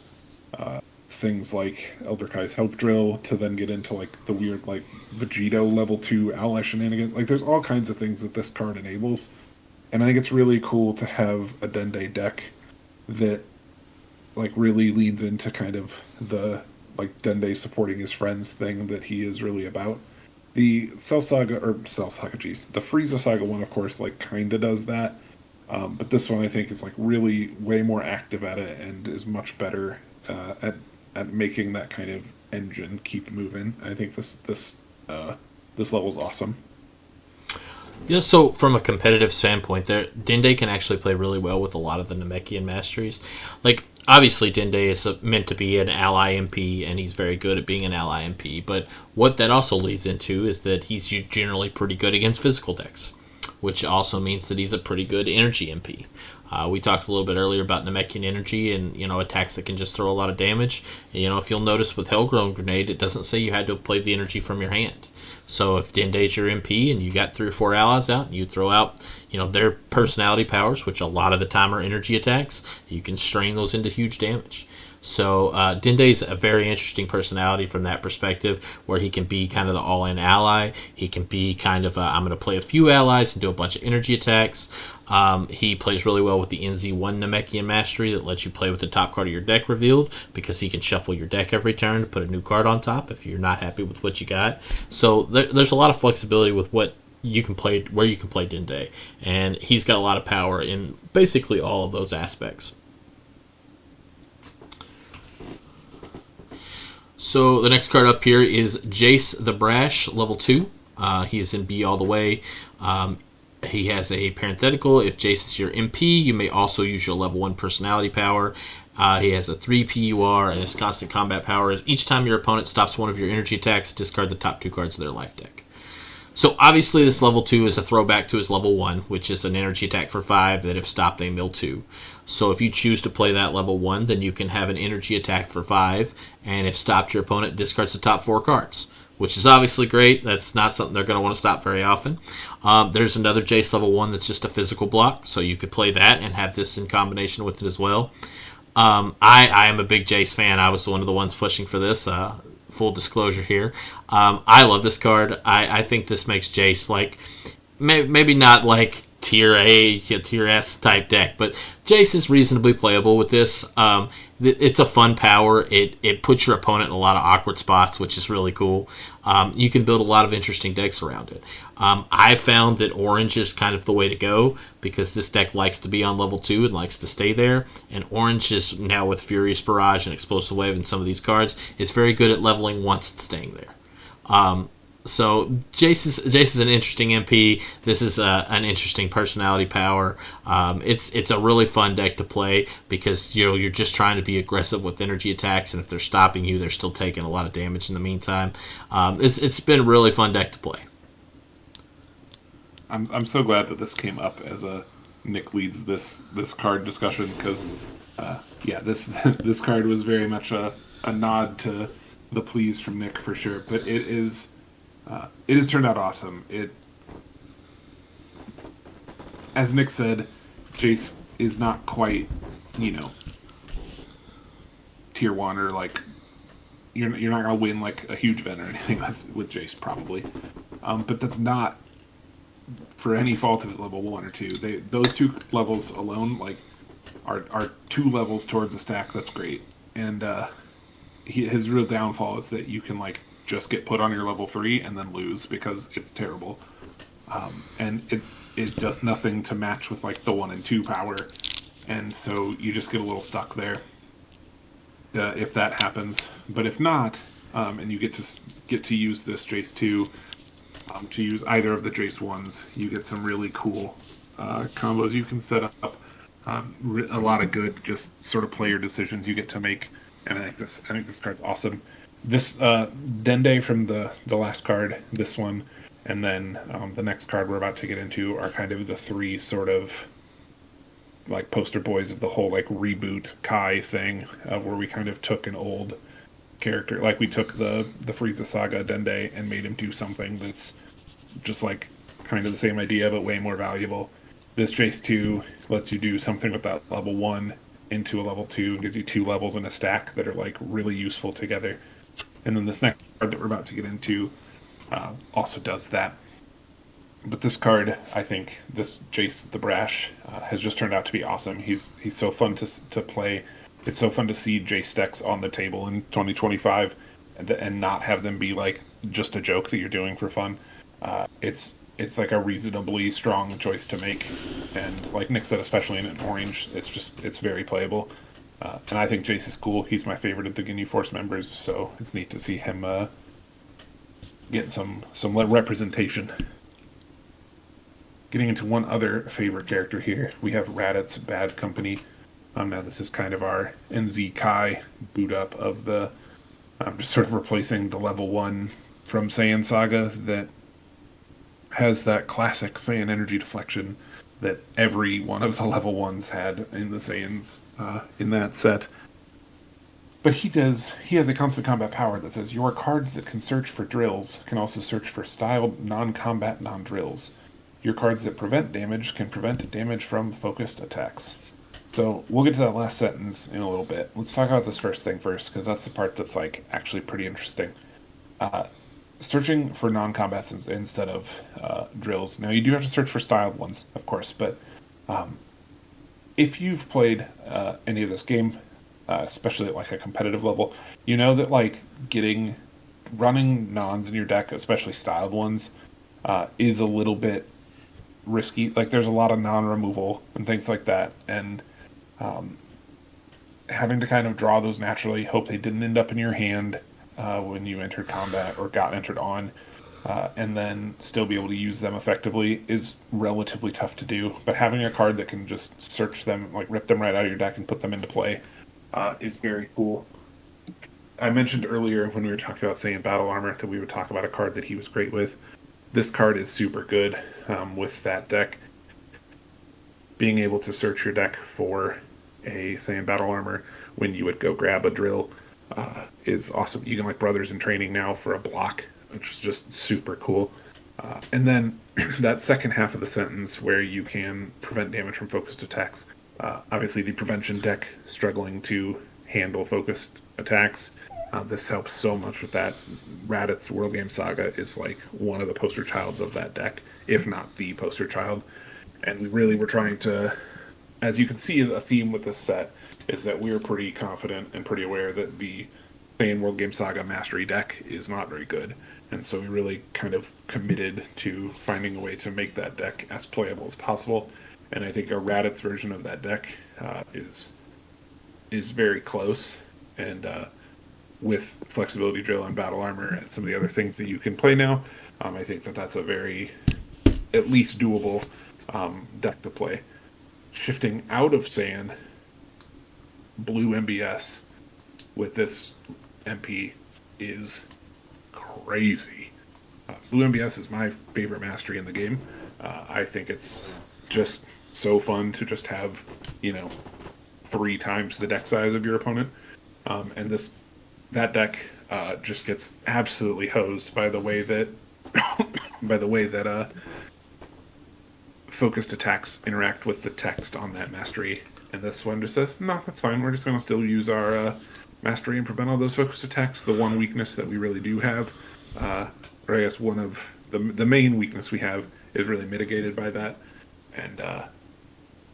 things like Elder Kai's Help Drill to then get into the weird Vegito level 2 ally shenanigans. There's all kinds of things that this card enables, and I think it's really cool to have a Dende deck that really leads into kind of the Dende supporting his friends thing that he is really about. The the Frieza Saga one, of course, kind of does that. But this one, I think, is really way more active at it and is much better at making that kind of engine keep moving. I think this level is awesome. Yeah, so from a competitive standpoint, Dende can actually play really well with a lot of the Namekian masteries. Obviously, Dende is meant to be an ally MP, and he's very good at being an ally MP. But what that also leads into is that he's generally pretty good against physical decks, which also means that he's a pretty good energy MP. We talked a little bit earlier about Namekian energy and attacks that can just throw a lot of damage. And, if you'll notice with Hellgrown Grenade, it doesn't say you had to play the energy from your hand. So if Dende's your MP and you got 3 or 4 allies out and you throw out their personality powers, which a lot of the time are energy attacks, you can strain those into huge damage. So Dende's a very interesting personality from that perspective, where he can be kind of the all-in ally. He can be kind of I'm going to play a few allies and do a bunch of energy attacks. He plays really well with the NZ1 Namekian Mastery that lets you play with the top card of your deck revealed, because he can shuffle your deck every turn to put a new card on top if you're not happy with what you got. So there's a lot of flexibility with what you can play, where you can play Dende, and he's got a lot of power in basically all of those aspects. So the next card up here is Jace the Brash, level 2. He is in B all the way. He has a parenthetical. If Jace is your MP, you may also use your level 1 personality power. He has a 3 PUR, and his constant combat power is each time your opponent stops one of your energy attacks, discard the top 2 cards of their life deck. So obviously this level 2 is a throwback to his level 1, which is an energy attack for 5 that if stopped they mill 2. So if you choose to play that level 1, then you can have an energy attack for 5, and if stopped, your opponent discards the top 4 cards, which is obviously great. That's not something they're going to want to stop very often. There's another Jace level 1 that's just a physical block, so you could play that and have this in combination with it as well. I am a big Jace fan. I was one of the ones pushing for this. Full disclosure here. I love this card. I think this makes Jace maybe not tier A, tier S type deck, but Jace is reasonably playable with this. It's a fun power. It puts your opponent in a lot of awkward spots, which is really cool. You can build a lot of interesting decks around it. I found that orange is kind of the way to go, because this deck likes to be on level 2 and likes to stay there, and orange is now with Furious Barrage and Explosive Wave and some of these cards is very good at leveling once and staying there. So Jace is an interesting MP. This is an interesting personality power. It's a really fun deck to play, because you're just trying to be aggressive with energy attacks, and if they're stopping you, they're still taking a lot of damage in the meantime. It's been a really fun deck to play. I'm so glad that this came up as a Nick leads this card discussion, because this card was very much a nod to the pleas from Nick for sure, but it has turned out awesome. As Nick said, Jace is not quite, you know, tier one or like you're not gonna win like a huge event or anything with Jace probably, but that's not for any fault of his level 1 or 2. Those two levels alone like are 2 levels towards a stack that's great, and his real downfall is that you can like just get put on your level 3 and then lose because it's terrible, and it does nothing to match with like the 1 and 2 power, and so you just get a little stuck there if that happens. But if not, and you get to use this Jace 2 to use either of the Jace 1s, you get some really cool combos you can set up. A lot of good, just sort of player decisions you get to make, and I think this card's awesome. This Dende from the last card, this one, and then the next card we're about to get into are kind of the 3 sort of like poster boys of the whole like reboot Kai thing, of where we kind of took an old character, like we took the Frieza Saga Dende and made him do something that's just like kind of the same idea but way more valuable. This Jace 2 lets you do something with that level 1 into a level 2 and gives you 2 levels in a stack that are like really useful together. And then this next card that we're about to get into also does that. But this card, I think, this Jace the Brash, has just turned out to be awesome. He's so fun to play. It's so fun to see Jace decks on the table in 2025 and not have them be like just a joke that you're doing for fun. It's like a reasonably strong choice to make, and like Nick said, especially in an orange, it's very playable. And I think Jace is cool. He's my favorite of the Ginyu Force members, so it's neat to see him get some representation. Getting into one other favorite character here, we have Raditz Bad Company. Now this is kind of our NZ Kai boot up of the, just sort of replacing the level 1 from Saiyan Saga that has that classic Saiyan energy deflection that every one of the level 1s had in the Saiyans in that set. But he has a constant combat power that says your cards that can search for drills can also search for styled non-combat non-drills. Your cards that prevent damage can prevent damage from focused attacks. So we'll get to that last sentence in a little bit. Let's talk about this first thing first, because that's the part that's like actually pretty interesting. Searching for non-combats instead of drills. Now you do have to search for styled ones, of course, but if you've played any of this game, especially at like a competitive level, you know that like running nons in your deck, especially styled ones, is a little bit risky. Like there's a lot of non-removal and things like that, and having to kind of draw those naturally, hope they didn't end up in your hand when you entered combat or got entered on, and then still be able to use them effectively is relatively tough to do. But having a card that can just search them, like rip them right out of your deck and put them into play, is very cool. I mentioned earlier when we were talking about Saiyan Battle Armor that we would talk about a card that he was great with. This card is super good with that deck. Being able to search your deck for a Saiyan Battle Armor when you would go grab a drill is awesome. You can like Brothers in Training now for a block, which is just super cool. And then that second half of the sentence where you can prevent damage from focused attacks. Obviously, the prevention deck struggling to handle focused attacks. This helps so much with that. Raditz World Game Saga is like one of the poster childs of that deck, if not the poster child. And really, we're trying to, as you can see, a theme with this set is that we're pretty confident and pretty aware that the Saiyan World Game Saga Mastery deck is not very good. And so we really kind of committed to finding a way to make that deck as playable as possible. And I think a Raditz version of that deck is very close. And with Flexibility Drill and Battle Armor and some of the other things that you can play now, I think that that's a very, at least doable deck to play. Shifting out of Saiyan, Blue MBS with this MP is crazy. Blue MBS is my favorite mastery in the game. I think it's just so fun to just have, 3 times the deck size of your opponent. And that deck just gets absolutely hosed by the way that focused attacks interact with the text on that mastery. And this one just says, no, that's fine. We're just going to still use our mastery and prevent all those focused attacks. The one weakness that we really do have, or I guess one of the main weakness we have, is really mitigated by that. And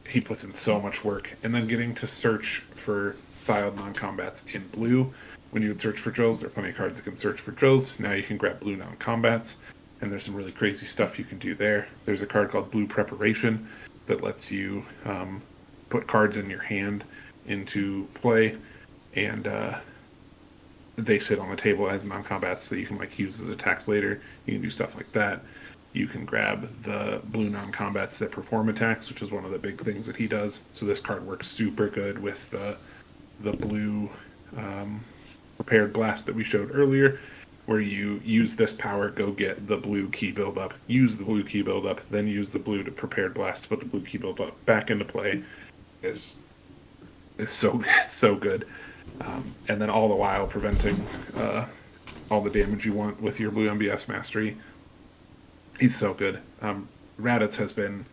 he puts in so much work. And then getting to search for styled non-combats in blue. When you would search for drills, there are plenty of cards that can search for drills. Now you can grab blue non-combats. And there's some really crazy stuff you can do there. There's a card called Blue Preparation that lets you put cards in your hand into play, and they sit on the table as non-combats that you can like use as attacks later. You can do stuff like that. You can grab the blue non-combats that perform attacks, which is one of the big things that he does. So this card works super good with the blue prepared blast that we showed earlier, where you use this power, go get the blue key buildup, use the blue key buildup, then use the blue to prepared blast to put the blue key buildup back into play is so good. And then all the while preventing all the damage you want with your blue MBS mastery. He's so good. Raditz has been,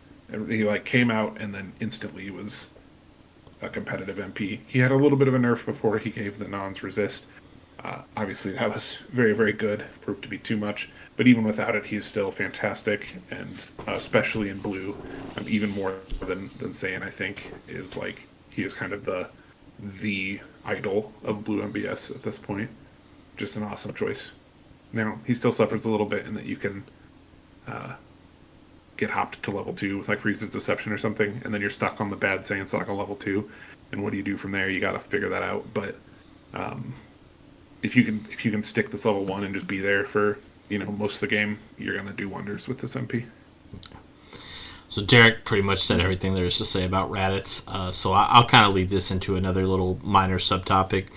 he like came out and then instantly was a competitive MP. He had a little bit of a nerf before he gave the nons resist. Obviously, that was very, very good. Proved to be too much. But even without it, he's still fantastic. And especially in blue, even more than Saiyan, I think, is like, he is kind of the idol of blue MBS at this point. Just an awesome choice. Now, he still suffers a little bit in that you can get hopped to level 2 with like Freeze's Deception or something, and then you're stuck on the bad Saiyan stock on level 2. And what do you do from there? You got to figure that out. But if you can stick this level 1 and just be there for most of the game, you're gonna do wonders with this MP. So Derek pretty much said everything there is to say about Raditz. So I'll kind of lead this into another little minor subtopic.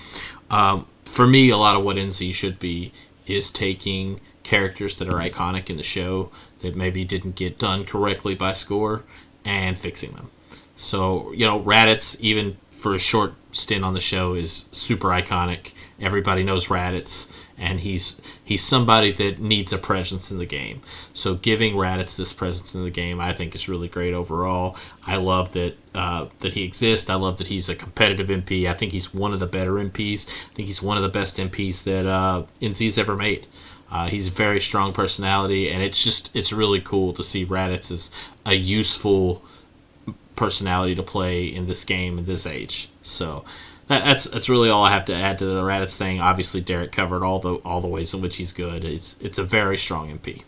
For me, a lot of what NZ should be is taking characters that are iconic in the show that maybe didn't get done correctly by score and fixing them. So Raditz, even for a short stint on the show, is super iconic. Everybody knows Raditz, and he's somebody that needs a presence in the game. So giving Raditz this presence in the game, I think, is really great overall. I love that he exists. I love that he's a competitive MP. I think he's one of the better MPs. I think he's one of the best MPs that NZ's ever made. He's a very strong personality, and it's really cool to see Raditz as a useful personality to play in this game in this age. So that's really all I have to add to the Raditz thing. Obviously, Derek covered all the ways in which he's good. It's a very strong MP.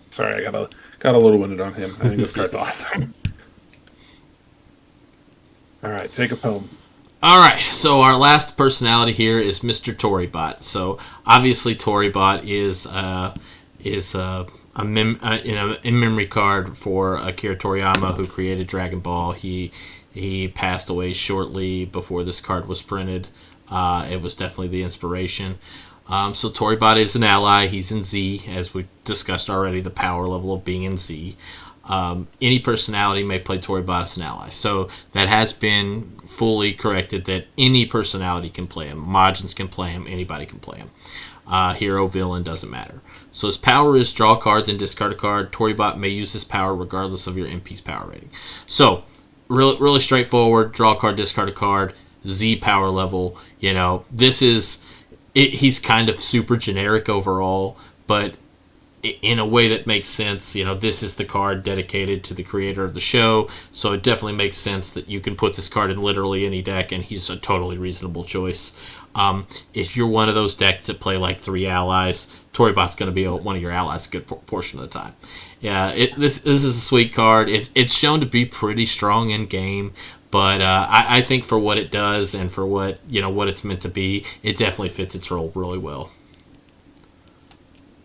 Sorry, I got a little winded on him. I think this card's awesome. All right, take a poem. All right, so our last personality here is Mr. Toribot. So obviously, Toribot is a in-memory card for Akira Toriyama, who created Dragon Ball. He passed away shortly before this card was printed. It was definitely the inspiration. So Toribot is an ally. He's in Z, as we discussed already, the power level of being in Z. Any personality may play Toribot as an ally. So that has been fully corrected that any personality can play him. Majins can play him. Anybody can play him. Hero, villain, doesn't matter. So his power is draw a card, then discard a card. Toribot may use his power regardless of your MP's power rating. So really straightforward. Draw a card, discard a card. Z power level. This is it. He's kind of super generic overall, but in a way that makes sense. This is the card dedicated to the creator of the show, so it definitely makes sense that you can put this card in literally any deck, and he's a totally reasonable choice. If you're one of those decks that play like 3 allies, Toribot's going to be one of your allies a good portion of the time. Yeah, this is a sweet card. It's shown to be pretty strong in game, but I think for what it does and for what it's meant to be, it definitely fits its role really well.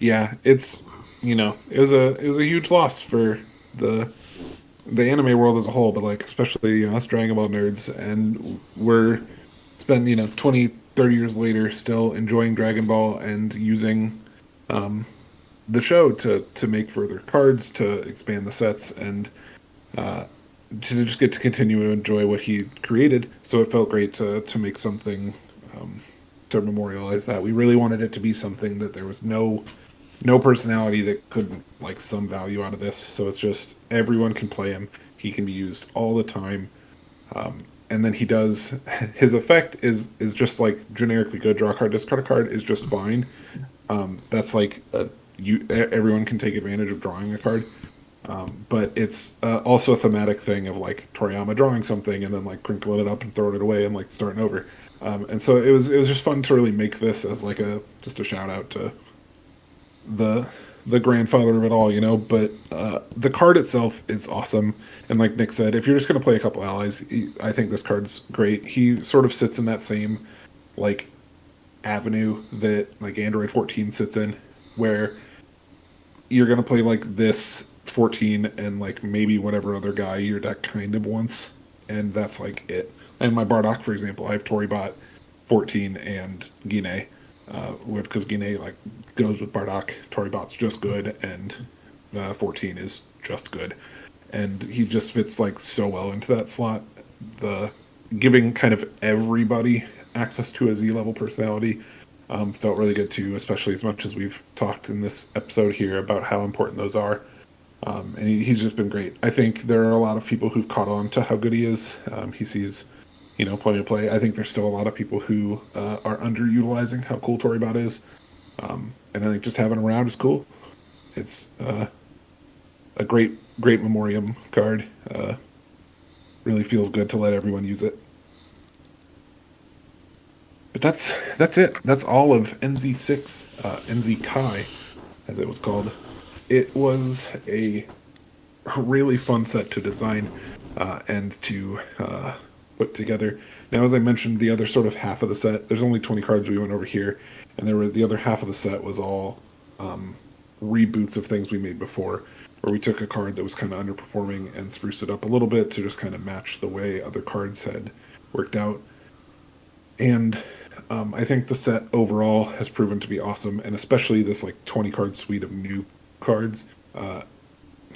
Yeah, it was a huge loss for the anime world as a whole, but like especially us Dragon Ball nerds, and we're spend 20, 30 years later still enjoying Dragon Ball and using the show to make further cards, to expand the sets, and to just get to continue to enjoy what he created. So it felt great to make something to memorialize that. We really wanted it to be something that there was no personality that couldn't like some value out of this. So it's just everyone can play him. He can be used all the time. And then he does his effect is just like generically good. Draw a card, discard a card is just fine. That's like everyone can take advantage of drawing a card. But it's also a thematic thing of like Toriyama drawing something and then like crinkling it up and throwing it away and like starting over. And so it was just fun to really make this as like just a shout out to the grandfather of it all, you know. But the card itself is awesome, and like Nick said, if you're just gonna play a couple allies, I think this card's great. He sort of sits in that same like avenue that like Android 14 sits in, where you're gonna play like this 14 and like maybe whatever other guy your deck kind of wants, and that's like it. And my Bardock, for example, I have Toribot, 14, and Guinea. Because Guinea like goes with Bardock, Toribot's just good, and 14 is just good, and he just fits like so well into that slot. The giving kind of everybody access to a Z level personality felt really good too, especially as much as we've talked in this episode here about how important those are. And he's just been great. I think there are a lot of people who've caught on to how good he is. He sees plenty of play. I think there's still a lot of people who are underutilizing how cool Toribot is. And I think just having him around is cool. It's a great memoriam card. Really feels good to let everyone use it. But that's it. That's all of NZ6, NZ Kai, as it was called. It was a really fun set to design and to put together. Now, as I mentioned, the other sort of half of the set, there's only 20 cards we went over here, and the other half of the set was all reboots of things we made before, where we took a card that was kind of underperforming and spruced it up a little bit to just kind of match the way other cards had worked out. And I think the set overall has proven to be awesome, and especially this like 20 card suite of new cards.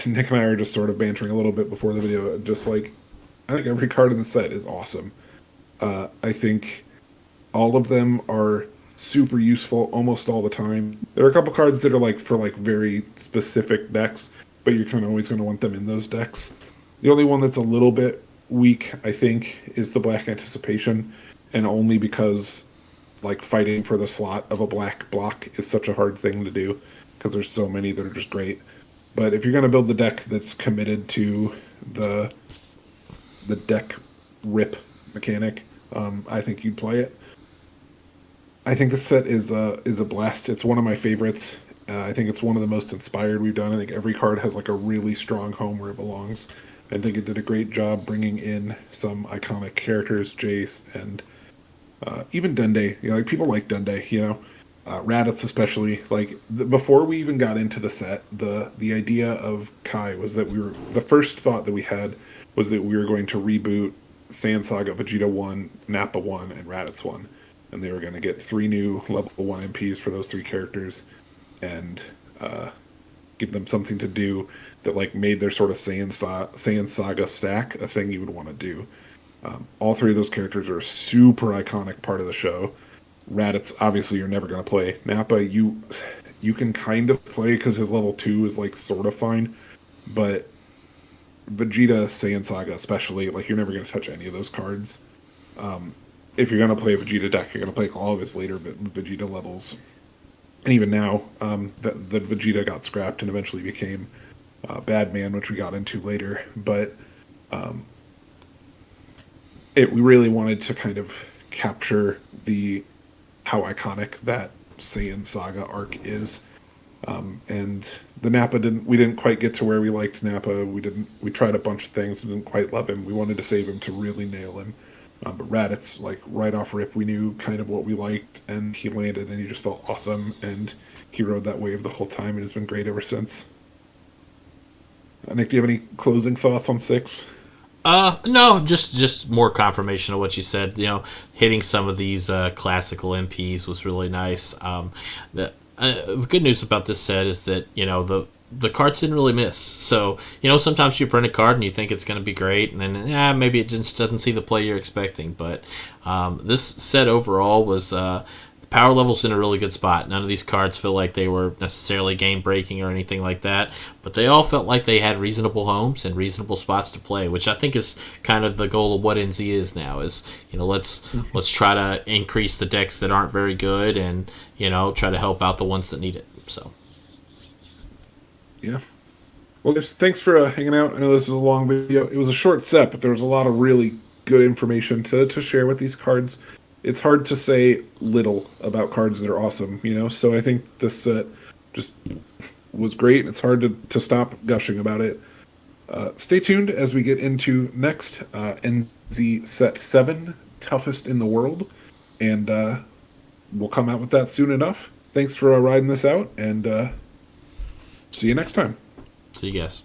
Nick and I are just sort of bantering a little bit before the video, just like I think every card in the set is awesome. I think all of them are super useful almost all the time. There are a couple cards that are like for like very specific decks, but you're kind of always going to want them in those decks. The only one that's a little bit weak, I think, is the Black Anticipation, and only because like fighting for the slot of a black block is such a hard thing to do because there's so many that are just great. But if you're going to build the deck that's committed to the deck rip mechanic, I think you'd play it. I think the set is a blast. It's one of my favorites. I think it's one of the most inspired we've done. I think every card has like a really strong home where it belongs. I think it did a great job bringing in some iconic characters, Jace and even Dende. Like people like Dende, Raditz especially. Like before we even got into the set, the idea of Kai was that the first thought that we had was that we were going to reboot Saiyan Saga, Vegeta 1, Nappa 1, and Raditz 1. And they were going to get 3 new level 1 MPs for those 3 characters and give them something to do that like made their sort of Saiyan Saga stack a thing you would want to do. All 3 of those characters are a super iconic part of the show. Raditz, obviously, you're never going to play. Nappa, you can kind of play because his level 2 is like sort of fine, but Vegeta, Saiyan Saga especially, like you're never going to touch any of those cards. If you're going to play a Vegeta deck, you're going to play all of his later Vegeta levels. And even now, the Vegeta got scrapped and eventually became Bad Man, which we got into later. But we really wanted to kind of capture how iconic that Saiyan Saga arc is. And the Nappa we didn't quite get to where we liked Nappa. We tried a bunch of things and didn't quite love him. We wanted to save him to really nail him. But Raditz, like right off rip, we knew kind of what we liked, and he landed, and he just felt awesome, and he rode that wave the whole time, and has been great ever since. Nick, do you have any closing thoughts on 6? No, just more confirmation of what you said. Hitting some of these classical MPs was really nice. The good news about this set is that the cards didn't really miss. So, sometimes you print a card and you think it's going to be great, and then maybe it just doesn't see the play you're expecting. But this set overall was Power level's in a really good spot. None of these cards feel like they were necessarily game breaking or anything like that, but they all felt like they had reasonable homes and reasonable spots to play, which I think is kind of the goal of what NZ is now. Is let's try to increase the decks that aren't very good, and try to help out the ones that need it. So Yeah. Well, guys, thanks for hanging out. I know this was a long video. It was a short set, but there was a lot of really good information to share with these cards. It's hard to say little about cards that are awesome, So I think this set just was great. It's hard to stop gushing about it. Stay tuned as we get into next NZ Set 7, Toughest in the World. And we'll come out with that soon enough. Thanks for riding this out, and see you next time. see you guys.